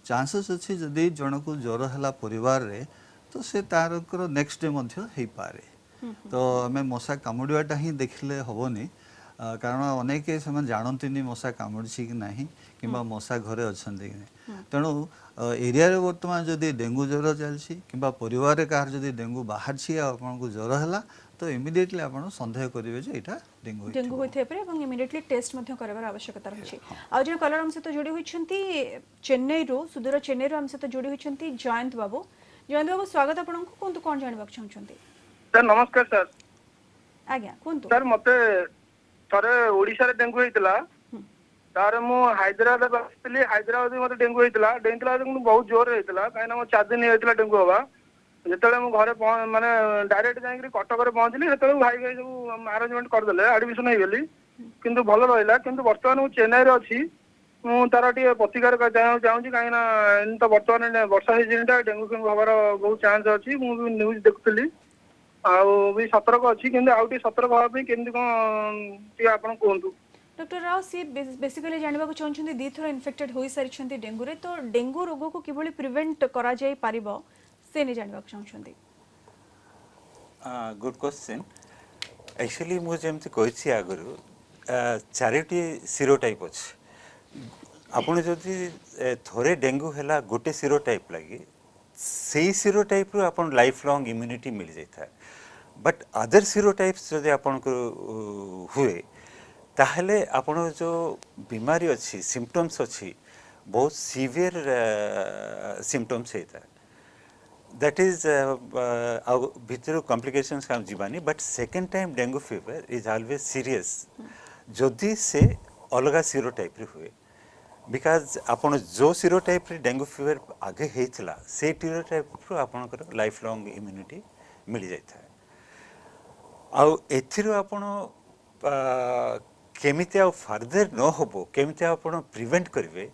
C: चांसेस अच्छी जदि जन को ज्वर है परिवार रे तो से तार नेक्स्ट डे मध्य हो पारे तो आम मशा कामुड़ाटा ही देखले हेनी कारण अनेक से जानती मशा कामुड़ी कि ना कि मशा घरे अच्छा कि नहीं तेणु एरिया रे वर्तमान जदि डेंगू ज्वर चलती कि परिवार कहार जदि डेंगू बाहर आपको ज्वर है तो इमिडिएटली आप सन्देह करेंगे जे यहाँ डेंगू
A: डेंगू होते इमिडिएटली टेस्ट करार आवश्यकता रही आज जन कलर आम सहित जोड़ी होती चेन्नई सुदूर चेन्नई आम सहित जोड़ी होती जयंत बाबू स्वागत आपको कहतु कौन जानवा चाहते।
D: सर नमस्कार सर
A: आज्ञा कहतु
D: सर मते थरे ओडिशा रे डेंगू हेतिला तार मु हैदराबाद बसली हैदराबाद मते डेंगू हेतिला बहुत जोर हेतिला काइना मो 4 दिन हेतिला डेंगू हवा जेतले मु घरे माने डायरेक्ट जाई कटक रे पहुंचली सेतले भाई भाई सब अरेंजमेंट कर देले एडमिशन हे गेली किंतु भलो रहिला किंतु वर्तमान मु चेन्नई रे अछि मु तार टी प्रतिकार चाहूँ कहीं तो बर्तमान वर्षा सीजन डेंगू फेंगू हबार बहुत चांस अच्छी मुझे न्यूज देखुली भी सतर्क अच्छी कि सतर्क हाँपी केमती कौन आप कहतु।
A: डॉक्टर राव सी बेसिकली जानवा चाहते दी थर इन्फेक्टेड हो सारी डेंगू रे तो डेंगू रोग को किभली प्रिवेंट करा जाय पारिबो से नहीं जानवा चाहते।
B: गुड क्वेश्चन एक्चुअली मुझे जमती कही आगु चारोटी सीरो टाइप अच्छे आपण जदि थोड़े डेंगू है गोटे सीरो टाइप लगी से सीरो टाइप रू आपन लाइफ लॉन्ग इम्यूनिटी मिल जाता है बट अदर सीरो टाइप्स जदि आपन को हुए ताहले आपण जो बीमारी अच्छी सिम्पटम्स अच्छी बहुत सीवियर सिम्पटम्स होता है दैट इज भितर कॉम्प्लिकेशंस काम Jiwani but second time dengue fever is always serious जदि से अलग सीरो टाइप रे हुए बिकॉज आपण जो सीरो टाइप रे डेंगू फीवर आगे होता से सीरो टाइप रू आपणकर लाइफ लॉन्ग इम्यूनिटी मिल जाता है आउ एथिरो आपण केमिति आ फर्दर न होबो केमिति आपण प्रिवेंट करिवे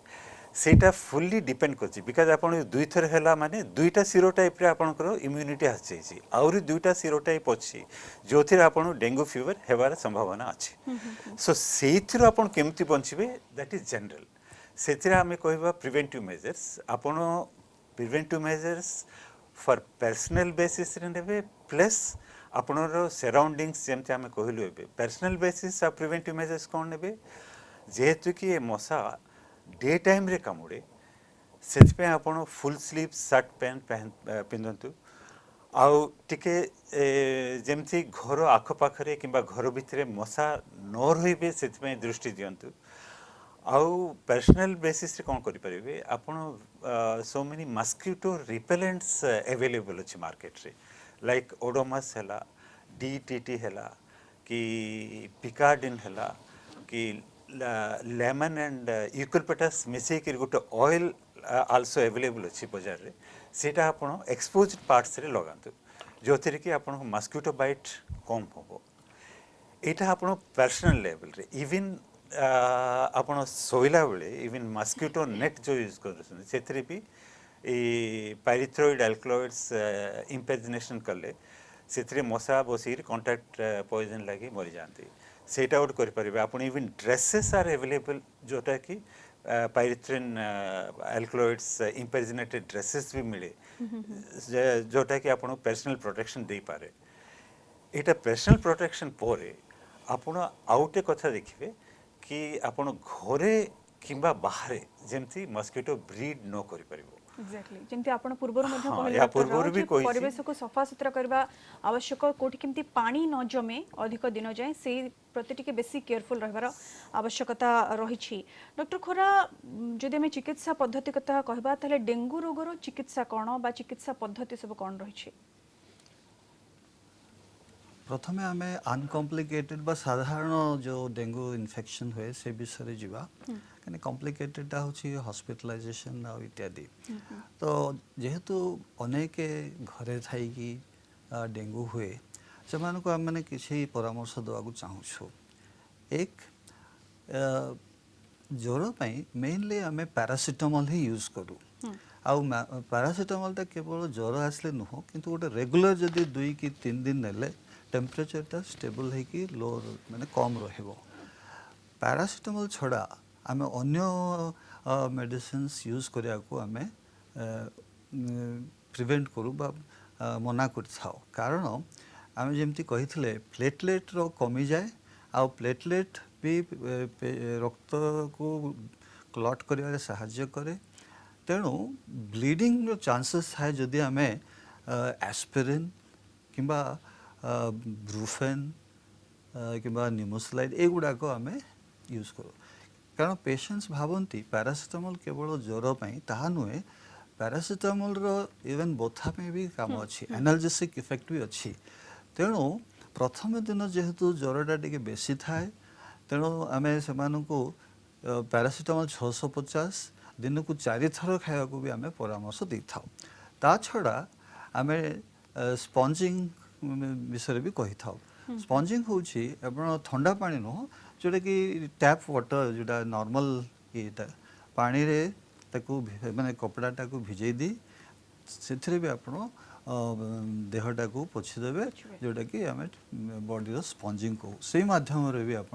B: सेटा फुल्ली डिपेंड करछि बिकॉज आपण दुई थर हैला माने दुईटा सीरो टाइप रे आपणकर इम्यूनिटी आछि छि आउरी दुईटा सीरो टाइप अछि जोथिर आपण डेंगू फीवर हेबार संभावना अछि सो सेथिरो आपण केमिति बंचिबे दैट इज जनरल सेथिरा हमें कहबा प्रिवेंटिव मेजर्स आपण preventive measures for personal basis रे नेबे प्लस आपणर सराउंडिंग्स जमते आम कहलु ए पर्सनल बेसिस आ प्रिवेंटिव मेजर्स कौन ने जेहेतु कि ये मशा डे टाइम रे कामुड़े से आपण फुल स्लीव सर्ट पैंट पिंधतु आउ टिके जमती घर आखपाखे कि घर भितर मशा न रे से दृष्टि दिंतु आउ पर्सनल बेसिस रे कौन करें आपण so many mosquito repellents available अच्छे मार्केट रे लाइक ओडोमस है डीटीटी है कि पिकार्डिन है कि लेमन एंड यूकलिप्टस मिसेक गोटे ऑयल आल्सो अवेलेबल अच्छी बाजार रे सेटा आपण एक्सपोज्ड पार्ट्स रे लगातु जो थी कि आपण मस्किटो बाइट कम हम यहाँ आपण पर्सनल लेवल रे इवन आपण सोइला बेले इवन मस्किटो नेट जो यूज कर भी पाइरिथ्रोइड अल्कलॉइड्स इम्पेजिनेशन कले से मशा बसिक कंटाक्ट पॉइजन लगी मरी जाती सेटा गोटे करें आप इवन ड्रेसेस आर अवेलेबल जोटा कि पाइरिथ्रिन अल्कलॉइड्स इम्पेजिनेटेड ड्रेसेस भी मिले जोटा कि आपको पर्सनल प्रोटेक्शन दे पारे एटा पर्सनल प्रोटेक्शन पर आपण आउटे कथा देखिए कि आपण घरे किंबा बाहरे जेमती मस्किटो ब्रीड न करि परिबो
A: एक्जेक्टली जेमती आपण पूर्वरु मध्ये
B: हाँ,
A: कहले
B: या पूर्वरु भी कहिछि
A: परिवेश को सफा सुतरा करबा आवश्यक कोठी केमती पानी न जमे अधिक दिन जाए से प्रति टिके बेसी केयरफुल रहबार आवश्यकता रही डॉक्टर खोरा जदि हमें चिकित्सा पद्धति कथा कहबा ताले डेंगू रोगर चिकित्सा कोन बा चिकित्सा पद्धति सब कोन रही
C: प्रथमे आम अनकम्प्लिकेटेड बा साधारण जो डेंगू इन्फेक्शन हुए से विषय जीवा कहीं कम्प्लिकेटेडा हूँ हॉस्पिटलाइजेशन आ इत्यादि तो जेहेतु अनेक घरे थी डेंगू हुए से मैंने किसी परामर्श देवाक चाहूँ एक ज्वर मेनली आम पैरासिटामोल ही यूज करूँ आउ पैरासिटामोलटा केवल ज्वर आसले नुह किंतु गोटे रेगुलर जदि 2 कि 3 दिन नेले टेम्परेचरटा स्टेबल होगी लो माने कम रहिबो पैरासिटामोल छड़ा आम अन्य मेडिसिन्स यूज करिया को आम प्रिवेंट करू बा मना कर कारण आम जमती कही प्लेटलेट रो कमी जाए आ प्लेटलेट भी रक्त को क्लॉट करिया साहाय्य करे तेणु ब्लीडिंग रो चांसेस है जदि आम एस्पिरिन किंबा ब्रूफेन किंबा निमोसलाइड एगुड़ाक आम यूज करूँ कारण पेशेंट्स भावती पैरासिटामोल केवल ज्वर पाई ताहा नुहे पैरासिटामोल रो इवन बोथा में भी काम अच्छी एनाल्जेसिक इफेक्ट भी अच्छी तेणु प्रथम दिन जेहेतु ज्वरटा टिके बेसी थाए तेणु आम से पैरासिटामोल 650 दिन को 4 थर खाया भी आम परामर्श दे था ता छड़ा आम स्पंजिंग विषय भी कही था स्पंजिंग हूँ ठंडा पानी नुह जोटा कि टैप वाटर जोटा नॉर्मल ये पानी रे ताकू माने कपड़ाटा को भिजई दी से भी आप देहटा को पोछीदेवे जोटा कि आम बॉडी स्पंजिंग कहूँ से माध्यम भी आप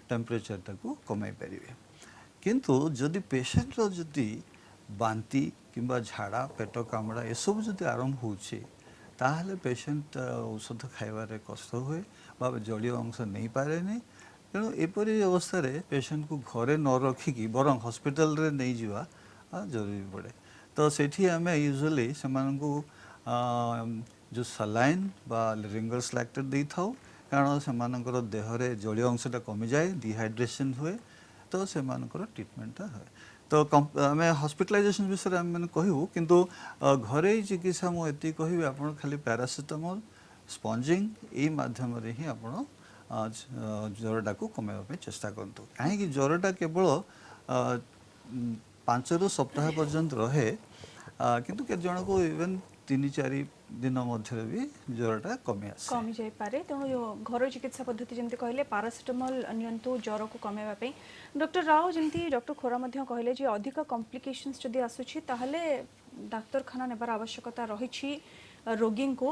C: टेम्परेचरटा को कमाई पारे किंतु जदि पेशेंट जदि बांती किंबा झाड़ा पेट कामड़ा ये सब जदि आरंभ होछि ताहले पेशेंट औषध खाइबारे कष्ट हुए बा जलीय अंश नहीं पारे नहीं तेणु एपरी अवस्था पेशेंट को घरे न रखिकी बरं हॉस्पिटल रे नहीं जीवा जरूरी पड़े तो सेठी आम यूजुअली से जो सलाइन बा रिंगर्स लैक्टेट दे था कारण से देहरे जलीय अंशटा कमी जाए डिहाइड्रेशन हुए तो से ट्रिटमेंटा हुए तो आम हॉस्पिटलाइजेशन विषय आम मैंने कहूँ किंतु घरे चिकित्सा मुझे कहि आप खाली पैरासिटामोल स्पंजिंग यही मध्यम ही आप ज्वरटा को कमेवा चेष्टा करूँ कहीं ज्वरटा केवल 5 ରୁ सप्ताह पर्यंत रहे किंतु के जन को इवन 3-4 दिन मध्य भी ज्वरटा कमी
A: जाई पारे तेणु घर चिकित्सा पद्धति जमती कहले पारासिटामोल नियंतु ज्वर को कमेवा पे डॉक्टर राव जमती डॉक्टर खोरा मध्य कहले जे अधिक कॉम्प्लिकेशंस जदि आसुछि ताहले डाक्तरखाना नेबार आवश्यकता रही रोगी को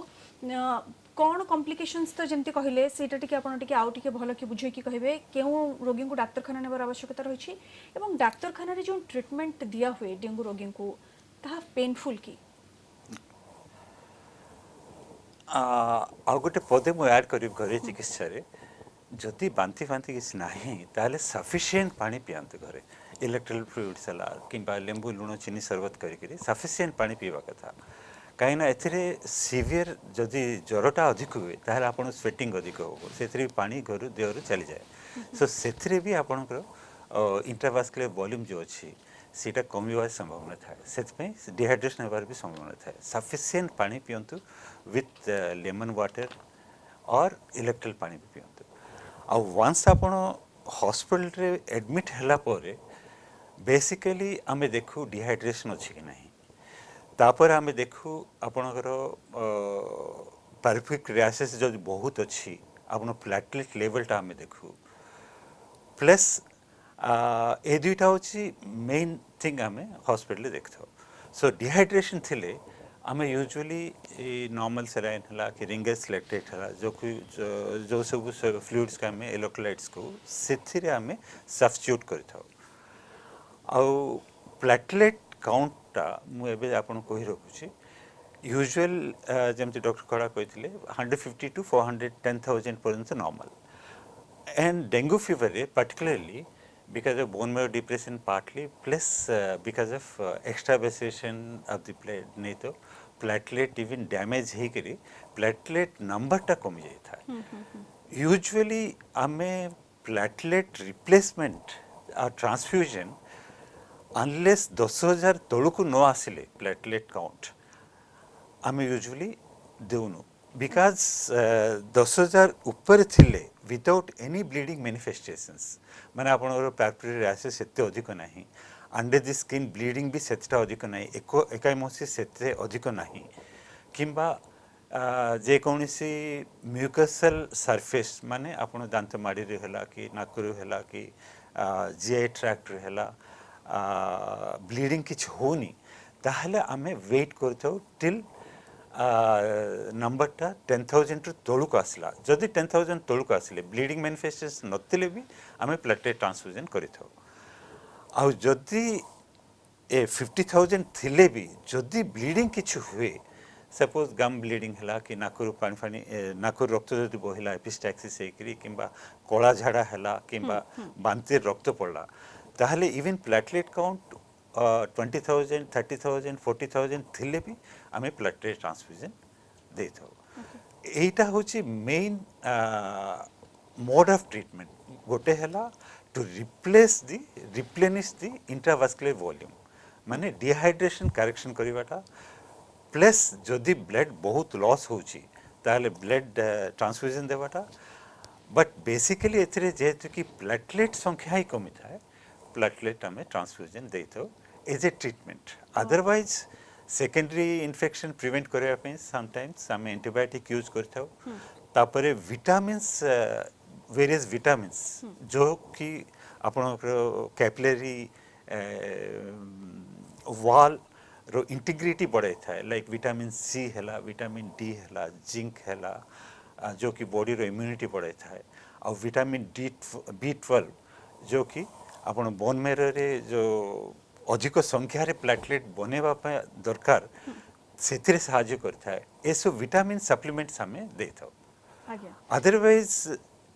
A: कौन कॉम्प्लिकेशंस तो जमती कहले सेटा टिके आपण टिके आउ टिके भलो कि बुझे कि कहबे केउ रोगी को डाक्तरखाना नेबार आवश्यकता रही एवं डाक्तरखाना रे जो ट्रीटमेंट दिया हुए डेंगू रोगी को ता पेनफुल की
B: आ गोटे पदे मुझे ऐड करी घरे चिकित्सा जदि बांति फांति किसी ना ताहले सफिशिएंट पानी पियांतु घरे इलेक्ट्रोलाइट फ्लुइड्स हला किंबा लेंबू लुण चीनी शरबत करी सफिशिएंट पानी पीवा कथा कहीं एथिरे सीवियर जदि ज्वरटा अधिक हुए ताहले आपण स्वेटिंग अधिक हो से पानी घर देहरु चली जाए सो से भी आपणकर इंट्रावास्कुलर वॉल्यूम जो अच्छी सीटा कमिबार संभावना थाए से डिहाइड्रेशन होबार भी संभावना थाए सफिशिएंट पानी पियंतु विथ लेमन वाटर और इलेक्ट्रोल पानी भी पियंतु आ वंस आपण हॉस्पिटल रे एडमिट हला परे बेसिकली आमे देखु डिहाइड्रेशन अच्छी कि नहीं तापर आमे देखु आपणकर परफेक्ट रियासिस जो बहुत अच्छी आपण प्लेटलेट लेवलटा आमे देखु प्लस ए दुईटा हूँ मेन थिंग आम हॉस्पिटल देखता सो डिहाइड्रेशन थिले आम यूजुअली नॉर्मल सेलाइन है कि रिंगर्स लैक्टेट है जो सब फ्लुइड्स को आम इलेक्ट्रोलाइट्स को से आम सब्स्टिट्यूट कर प्लेटलेट काउंटा मुझे आपको कही रखुची यूजुअल जमती डॉक्टर खड़ा कहते 150 to 410,000 पर्यंत normal and dengue fever particularly because of bone marrow depression partly plus because of extravasation of the platelet नहीं तो platelet even damage ही करी platelet number टा कमी जाए था usually हमें platelet replacement और transfusion unless 10,000 तलुकु न आसिले platelet count हमें usually देउनु because 10,000 ऊपर थिले without any bleeding manifestations माने आपनर पैरपेरी रैशेस सेते अधिक नहीं अंडर द स्किन ब्लीडिंग भी सेतटा अधिक नहीं एकाइमोसिस सेते अधिक नहीं किंबा जे कौनसी म्यूकसल सरफेस माने आपण दांत माड़ी रे हला कि नाकरु हला कि जीआई ट्रैक्ट रे हला ब्लीडिंग किछ होनी ताहले आमे वेट करथौ टिल नंबरटा 10,000 रु तलुक आसला जदि 10,000 तलुक आसिले ब्लीडिंग मैनिफेस्टेशन नथिले भी आमे प्लेटलेट ट्रांसफ्यूजन करिथौ आ जदि 50,000 थिले भी जदि ब्लीडिंग किछ हुए सपोज गम ब्लीडिंग हला कि नाकुरु पानी फानी नाकुरु रक्त जदि बहिला एपिस्टैक्सिस हेकरी किंबा कोला झाड़ा हला किंबा बांति रक्त पड़ला ताहले इवन प्लेटलेट काउंट 20,000 30,000 40,000 थिले भी आमे प्लेटलेट ट्रांसफ्यूजन दे थो एटा होची मेन मोड ऑफ ट्रीटमेंट गोटे हला to replenish the intravascular volume माने डिहाइड्रेशन करेक्शन करिवाटा प्लस जदि ब्लड बहुत लॉस होची ताहले ब्लड ट्रांसफ्यूजन देवाटा बट बेसिकली एथरे जेहेतु कि प्लेटलेट संख्या ही कमी थाए प्लेटलेट आमे ट्रांसफ्यूजन दे थो as a treatment otherwise secondary infection prevent करने पे समटाइम्स आम एंटीबायोटिक यूज करथाउ तापरे विटामिन्स वेरियस विटामिन्स जो कि आपनकर कैपिलरी वॉल रो इंटीग्रिटी बढ़ाई थाए लाइक विटामिन सी हैला विटामिन डी हैला जिंक हैला जो कि बॉडी रो इम्यूनिटी बढ़ाई थाए और विटामिन B12 जो कि आपण बोन मेरो रे जो अधिक संख्यार प्लेटलेट बनवा दरकार ସେଥିରେ ସାହାଯ୍ୟ କରିଥାଏ ଏସବୁ ଭିଟାମିନ୍ ସପ୍ଲିମେଣ୍ଟସ୍ ଆମେ ଦେଇଥାଉ।
A: ଆଜ୍ଞା
B: ଅଦରୱାଇଜ୍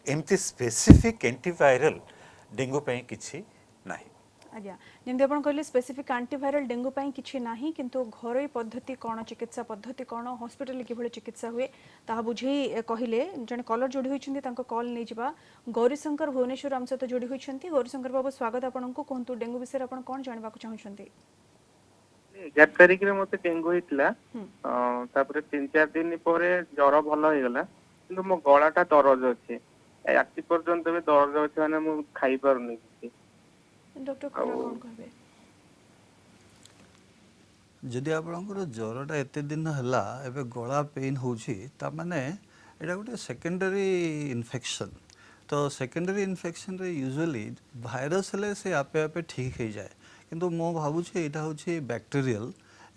B: ଏମିତି ସ୍ପେସିଫିକ୍ ଆଣ୍ଟିଭାଇରାଲ ଡେଙ୍ଗୁ ପାଇଁ କିଛି ନାହିଁ।
A: ଆଜ୍ଞା ଯେମିତି ଆପଣ କହିଲେ ସ୍ପେସିଫିକ୍ ଆଣ୍ଟିଭାଇରାଲ ଡେଙ୍ଗୁ ପାଇଁ କିଛି ନାହିଁ, କିନ୍ତୁ ଘରୋଇ ପଦ୍ଧତି କ'ଣ, ଚିକିତ୍ସା ପଦ୍ଧତି କ'ଣ, ହସ୍ପିଟାଲରେ କିଭଳି ଚିକିତ୍ସା ହୁଏ ତାହା ବୁଝେଇ କହିଲେ। ଜଣେ କଲର ଯୋଡ଼ି ହୋଇଛନ୍ତି, ତାଙ୍କ କଲ୍ ନେଇଯିବା। ଗୌରୀଶଙ୍କର ଭୁବନେଶ୍ୱର ଆମ ସହିତ ଯୋଡ଼ି ହୋଇଛନ୍ତି। ଗୌରୀଶଙ୍କର ବାବୁ ସ୍ୱାଗତ ଆପଣଙ୍କୁ। କୁହନ୍ତୁ ଡେଙ୍ଗୁ ବିଷୟରେ ଆପଣ କ'ଣ ଜାଣିବାକୁ ଚାହୁଁଛନ୍ତି?
G: 11 ତାରିଖରେ ମତେ ଡେଙ୍ଗୁ ହେଇଥିଲା।
A: ହୁଁ
G: ତାପରେ 3-4 ଦିନ ପରେ ଜର ଭଲ ହେଇଗଲା, କିନ୍ତୁ ମୋ ଗଳାଟା ଦରଜ ଅଛି। ଆଜି ପର୍ଯ୍ୟନ୍ତ ବି ଦରଜ ଅଛି, ମାନେ ମୁଁ ଖାଇପାରୁନି କିଛି।
A: ଡକ୍ଟର ଖରା କ'ଣ କହିବେ?
C: ଯଦି ଆପଣଙ୍କର ଜ୍ୱରଟା ଏତେ ଦିନ ହେଲା ଏବେ ଗଳା ପେନ୍ ହେଉଛି, ତାମାନେ ଏଇଟା ଗୋଟେ ସେକେଣ୍ଡାରୀ ଇନଫେକ୍ସନ୍। ତ ସେକେଣ୍ଡାରୀ ଇନଫେକ୍ସନ୍ରେ ୟୁଜୁଆଲି ଭାଇରସ୍ ହେଲେ ସେ ଆପେ ଆପେ ଠିକ୍ ହେଇଯାଏ, କିନ୍ତୁ ମୁଁ ଭାବୁଛି ଏଇଟା ହେଉଛି ବ୍ୟାକ୍ଟେରିଆଲ୍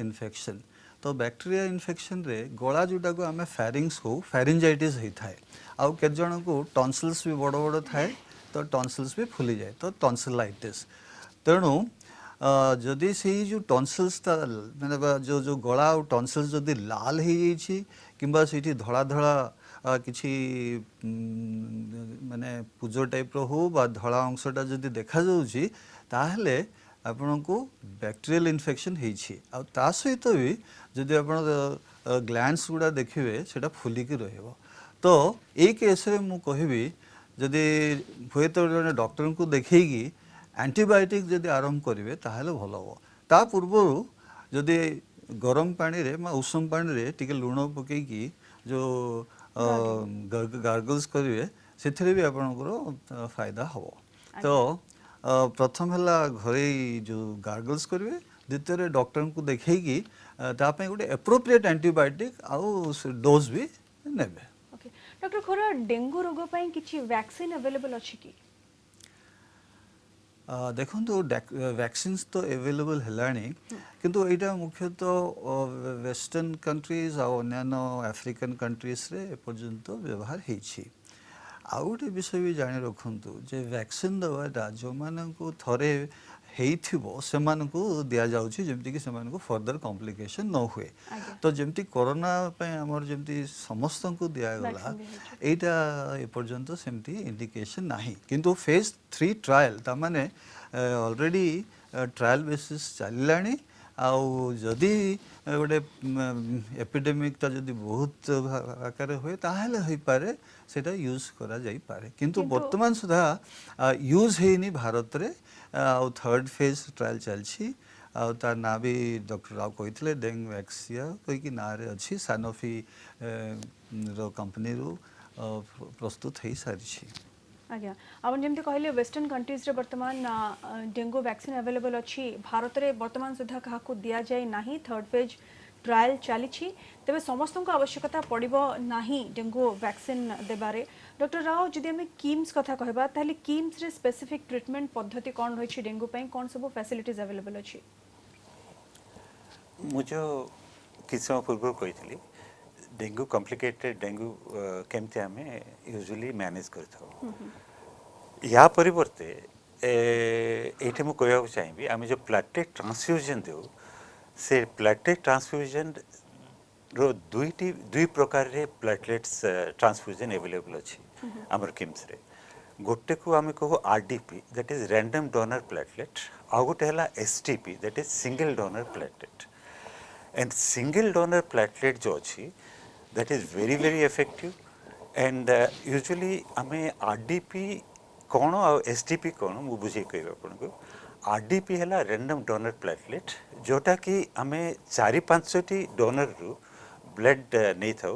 C: ଇନଫେକ୍ସନ୍। ତ ବ୍ୟାକ୍ଟେରିଆ ଇନଫେକ୍ସନ୍ରେ ଗଳା ଯେଉଁଟାକୁ ଆମେ ଫ୍ୟାରିଙ୍ଗସ୍ କହୁ, ଫ୍ୟାରିଞ୍ଜାଇଟିସ୍ ହେଇଥାଏ। ଆଉ କେତେ ଜଣଙ୍କୁ ଟନ୍ସିଲ୍ସ ବି ବଡ଼ ବଡ଼ ଥାଏ, ତ ଟନ୍ସିଲ୍ସ ବି ଫୁଲିଯାଏ, ତ ଟନ୍ସିଲାଇଟିସ୍। ତେଣୁ ଯଦି ସେଇ ଯେଉଁ ଟନ୍ସିଲ୍ସଟା ମାନେ ଯେଉଁ ଗଳା ଆଉ ଟନ୍ସିଲ୍ସ ଯଦି ଲାଲ ହେଇଯାଇଛି, କିମ୍ବା ସେଇଠି ଧଳା ଧଳା କିଛି ମାନେ ପୂଜ ଟାଇପ୍ର ହଉ ବା ଧଳା ଅଂଶଟା ଯଦି ଦେଖାଯାଉଛି, ତାହେଲେ ଆପଣଙ୍କୁ ବ୍ୟାକ୍ଟେରିଆଲ ଇନଫେକ୍ସନ୍ ହେଇଛି। ଆଉ ତା ସହିତ ବି ଯଦି ଆପଣ ଗ୍ଲାଣ୍ଡସ୍ ଗୁଡ଼ା ଦେଖିବେ, ସେଇଟା ଫୁଲିକି ରହିବ। ତ ଏଇ କେସ୍ରେ ମୁଁ କହିବି, ଯଦି ହୁଏତ ଜଣେ ଡକ୍ଟରଙ୍କୁ ଦେଖେଇକି ଆଣ୍ଟିବାୟୋଟିକ୍ ଯଦି ଆରମ୍ଭ କରିବେ ତାହେଲେ ଭଲ ହେବ। ତା ପୂର୍ବରୁ ଯଦି ଗରମ ପାଣିରେ ବା ଉଷୁମ ପାଣିରେ ଟିକେ ଲୁଣ ପକେଇକି ଯେଉଁ ଗାର୍ଗଲ୍ସ କରିବେ, ସେଥିରେ ବି ଆପଣଙ୍କର ଫାଇଦା ହେବ। ତ ପ୍ରଥମ ହେଲା ଘରୋଇ ଯେଉଁ ଗାର୍ଗଲ୍ସ କରିବେ, ଦ୍ୱିତୀୟରେ ଡକ୍ଟରଙ୍କୁ ଦେଖେଇକି ତା ପାଇଁ ଗୋଟେ ଆପ୍ରୋପ୍ରିଏଟ୍ ଆଣ୍ଟିବାୟୋଟିକ୍ ଆଉ ଡୋଜ୍ ବି ନେବେ।
A: ଓକେ ଡକ୍ଟର ଖରା, ଡେଙ୍ଗୁ ରୋଗ ପାଇଁ କିଛି ଭ୍ୟାକ୍ସିନ୍ ଆଭେଲେବଲ୍ ଅଛି କି?
C: ଦେଖନ୍ତୁ ଭ୍ୟାକ୍ସିନ୍ସ ତ ଆଭେଲେବଲ୍ ହେଲାଣି, କିନ୍ତୁ ଏଇଟା ମୁଖ୍ୟତଃ ୱେଷ୍ଟର୍ଣ୍ଣ କଣ୍ଟ୍ରିଜ୍ ଆଉ ଅନ୍ୟାନ୍ୟ ଆଫ୍ରିକାନ୍ କଣ୍ଟ୍ରିଜ୍ରେ ଏପର୍ଯ୍ୟନ୍ତ ବ୍ୟବହାର ହେଇଛି। ଆଉ ଗୋଟେ ବିଷୟ ବି ଜାଣି ରଖନ୍ତୁ ଯେ ଭ୍ୟାକ୍ସିନ୍ ଦେବାଟା ଯେଉଁମାନଙ୍କୁ ଥରେ ହେଇଥିବ ସେମାନଙ୍କୁ ଦିଆଯାଉଛି, ଯେମିତିକି ସେମାନଙ୍କୁ ଫର୍ଦର କମ୍ପ୍ଲିକେସନ୍ ନ ହୁଏ। ତ ଯେମିତି କରୋନା ପାଇଁ ଆମର ଯେମିତି ସମସ୍ତଙ୍କୁ ଦିଆଗଲା, ଏଇଟା ଏପର୍ଯ୍ୟନ୍ତ ସେମିତି ଇଣ୍ଡିକେସନ୍ ନାହିଁ। କିନ୍ତୁ ଫେଜ୍ 3 ଟ୍ରାଏଲ୍, ତାମାନେ ଅଲରେଡ଼ି ଟ୍ରାଏଲ୍ ବେସିସ୍ ଚାଲିଲାଣି। ଆଉ ଯଦି ଗୋଟେ ଏପିଡେମିକ୍ଟା ଯଦି ବହୁତ ଆକାରରେ ହୁଏ, ତାହେଲେ ହୋଇପାରେ ସେଇଟା ୟୁଜ୍ କରାଯାଇପାରେ, କିନ୍ତୁ ବର୍ତ୍ତମାନ ସୁଦ୍ଧା ୟୁଜ୍ ହେଇନି ଭାରତରେ। ଆଉ 3rd ଫେଜ୍ ଟ୍ରାଏଲ୍ ଚାଲିଛି। ଆଉ ତାର ନାଁ ବି ଡକ୍ଟର ରାଓ କହିଥିଲେ, ଡେଙ୍ଗ ଭ୍ୟାକ୍ସିଆ କହିକି ନାଁରେ ଅଛି, ସାନୋଫି ର କମ୍ପାନୀରୁ ପ୍ରସ୍ତୁତ ହେଇସାରିଛି।
A: ଆଜ୍ଞା ଆପଣ ଯେମିତି କହିଲେ ୱେଷ୍ଟର୍ଣ୍ଣ କଣ୍ଟ୍ରିଜ୍ରେ ବର୍ତ୍ତମାନ ଡେଙ୍ଗୁ ଭ୍ୟାକ୍ସିନ୍ ଆଭେଲେବଲ୍ ଅଛି, ଭାରତରେ ବର୍ତ୍ତମାନ ସୁଦ୍ଧା କାହାକୁ ଦିଆଯାଇ ନାହିଁ। 3rd ଫେଜ୍ ଟ୍ରାଏଲ୍ ଚାଲିଛି, ତେବେ ସମସ୍ତଙ୍କୁ ଆବଶ୍ୟକତା ପଡ଼ିବ ନାହିଁ ଡେଙ୍ଗୁ ଭ୍ୟାକ୍ସିନ୍ ଦେବାରେ। ଡକ୍ଟର ରାଓ, ଯଦି ଆମେ କିମ୍ସ କଥା କହିବା, ତାହେଲେ କିମ୍ସରେ ସ୍ପେସିଫିକ୍ ଟ୍ରିଟମେଣ୍ଟ ପଦ୍ଧତି କ'ଣ ରହିଛି ଡେଙ୍ଗୁ ପାଇଁ, କ'ଣ ସବୁ ଫ୍ୟାସିଲିଟିଜ୍ ଆଭେଲେବଲ୍ ଅଛି?
B: ମୁଁ ଯେଉଁ କିଛି ସମୟ ପୂର୍ବରୁ କହିଥିଲି, ଡେଙ୍ଗୁ କମ୍ପ୍ଲିକେଟେଡ୍ ଡେଙ୍ଗୁ କେମିତି ଆମେ ୟୁଜୁଆଲି ମ୍ୟାନେଜ୍ କରିଥାଉ, ୟା ପରିବର୍ତ୍ତେ ଏଇଠି ମୁଁ କହିବାକୁ ଚାହିଁବି, ଆମେ ଯେଉଁ ପ୍ଲାଟଲେଟ୍ ଟ୍ରାନ୍ସଫ୍ୟୁଜନ୍ ଦେଉ, ସେ ପ୍ଲାଟଲେଟ୍ ଟ୍ରାନ୍ସଫ୍ୟୁଜନ୍ର ଦୁଇ ପ୍ରକାରରେ ପ୍ଲାଟଲେଟ୍ସ ଟ୍ରାନ୍ସଫ୍ୟୁଜନ୍ ଆଭେଲେବଲ୍ ଅଛି ଆମର କିମ୍ସରେ। ଗୋଟେକୁ ଆମେ କହୁ RDP, that is random donor platelet, ଆଉ ଗୋଟେ ହେଲା STP, that is single donor platelet. And single donor platelet जो अच्छी that is very very effective and usually आम RDP कौन आ STP कौन मु बुझे कह आपको। RDP है रैंडम डोनर प्लेटलेट, जोटा कि आम 4-5टी डोनर रु ब्लड नहीं था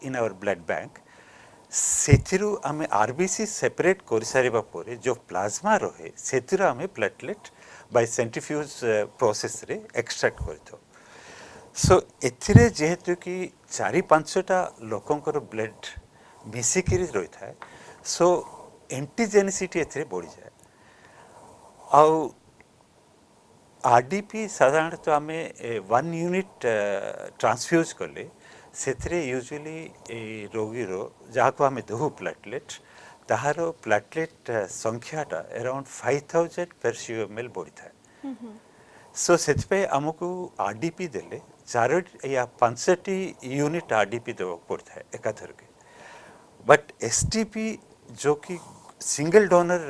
B: इन आवर ब्लड बैंक। से आम RBC सेपरेट कर सारा पर जो प्लाज्मा रहे से आम प्लेटलेट बाय सेंट्रीफ्यूज प्रोसेस रे एक्सट्रैक्ट कर। सो एथिरे जेहेतु कि 4-5टा लोकंकर ब्लड मिसिकी रही था, सो एंटीजेनिसिटी एथिरे बढ़ी जाए। आउ RDP साधारणतः आम 1 यूनिट ट्रांसफ्यूज कले से यूजुअली रोगीर जहाँ को आम दहु प्लेटलेट, ताहार प्लेटलेट संख्याटा अराउंड 5000 per CML बढ़ी था। सो से आमको RDP देले 4 या 5टी यूनिट आरडीपी देवाक पड़ता है एकाथर के बट एसटीपी जो कि सिंगल डोनर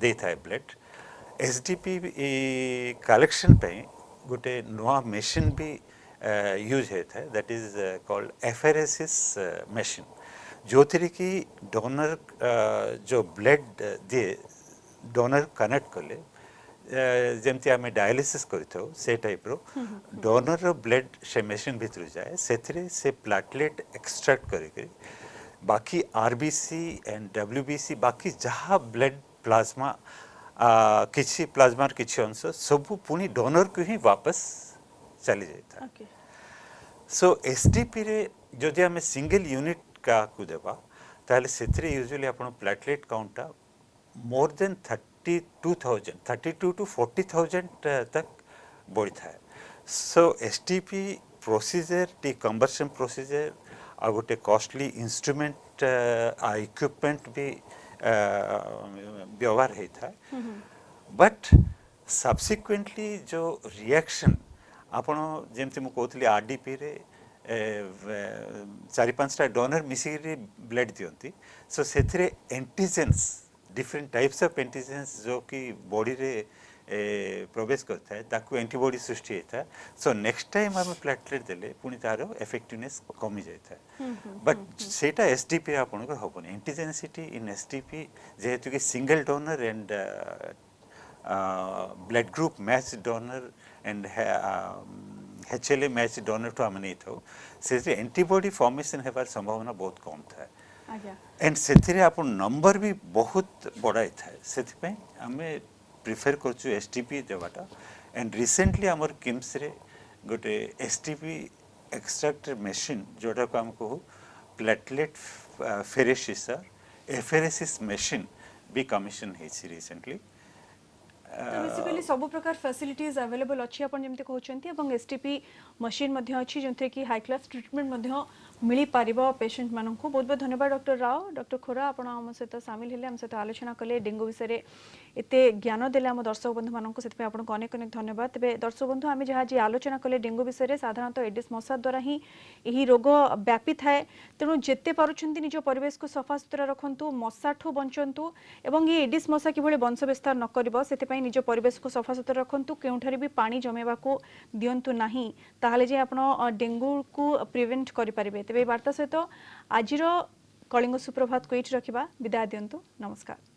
B: दे था ब्लड एसडीपी कलेक्शन पे गोटे नुआ मशीन भी यूज होता है दैट इज कॉल्ड एफआरएसएस मशीन जो थी कि डोनर जो ब्लड दिए डोनर कनेक्ट कले जमती आम डायलिसिस करते से टाइप रो डोनर ब्लड से मशीन भीतर जाए से प्लेटलेट एक्सट्रैक्ट करी बाकी आरबीसी एंड डब्ल्यूबीसी बाकी जहाँ ब्लड प्लाज्मा किसी प्लाज्मार किसी अंश सब पुणी डोनर को ही वापस चली जाता है सो एसडीपी रे जदि आम सिंगल यूनिट का को देबा ताले सेथरे यूजुअली आपण प्लेटलेट काउंटा मोर देन 32 टू 40,000 तक बढ़ी था सो एसटीपी प्रोसीजर टी कन्वर्सन प्रोसीजर आ गोटे कॉस्टली इंस्ट्रूमेंट इक्विपमेंट भी व्यवहार होता है बट सब्सिक्वेंटली जो रिएक्शन आपण जमती मुझे कहती आरडीपी रे 4-5टा डोनर मिसिक ब्लड दियंती सो से एंटीजेन्स डिफरेंट टाइप्स ऑफ एंटीजेन्स जो कि बॉडी रे प्रवेश करता है ताकू एंटीबॉडी सृष्टि होता है सो नेक्स्ट टाइम आम प्लेटलेट देले पुणी तार इफेक्टिवनेस कमी जाता है बट सेटा एसडीपी आपण को होबनी एंटीजेनिसिटी इन एसडीपी जेहेतु कि single donor and blood group match donor and HLA match donor तो आम नहीं था से एंटीबॉडी फॉर्मेशन होबार संभावना बहुत कम था एंड से आप नंबर भी बहुत बड़ा था से आम प्रिफर करछु एसटीपी देवाटा एंड रिसेंटली आमर किम्स रे गोटे एसटीपी एक्सट्रैक्टर मशीन जोटा को आम कहू प्लेटलेट फेरेसिसर एफआरएसएस मशीन भी कमिशन होइछि रिसेंटली
A: बेसिकली सब प्रकार फैसिलिटीज अवेलेबल अच्छी आपण जेमते कहउछंती एवं एसटीपी मशीन मध्ये अच्छी जेमते कि हाई क्लास ट्रीटमेंट मध्ये मिली पारिबो पेशेंट माननकु बहुत बहुत धन्यवाद डॉक्टर राव डॉक्टर खोरा आपण हम सहित शामिल हेले हम सहित आलोचना कले डेंगू विषय एते ज्ञान देले हम दर्शक बंधु माननकु सेते आपण को अनेक अनेक धन्यवाद तबे दर्शक बंधु आमे जहा जी आलोचना कले डेंगू विषय साधारणतः एडिस मशा द्वारा ही एही रोग व्यापी थाए तेणु जेते पारुछंती निज परिवेश को सफा सुतरा रखंतु मशाठू बंचंतु एवं ये एडिस मशा किभଳି वंश विस्तार न करिवो सेते पई निज परिवेश को सफा सुतरा रखंतु केउठारे भी पानी जमेबा को दियंतु नाही ताहाले जे आपण डेंगू को प्रिवेंट करि परिबे तबे वार्ता सहित आजिरो कलिंग सुप्रभात को एठी रखिबा विदाय दियंतु नमस्कार।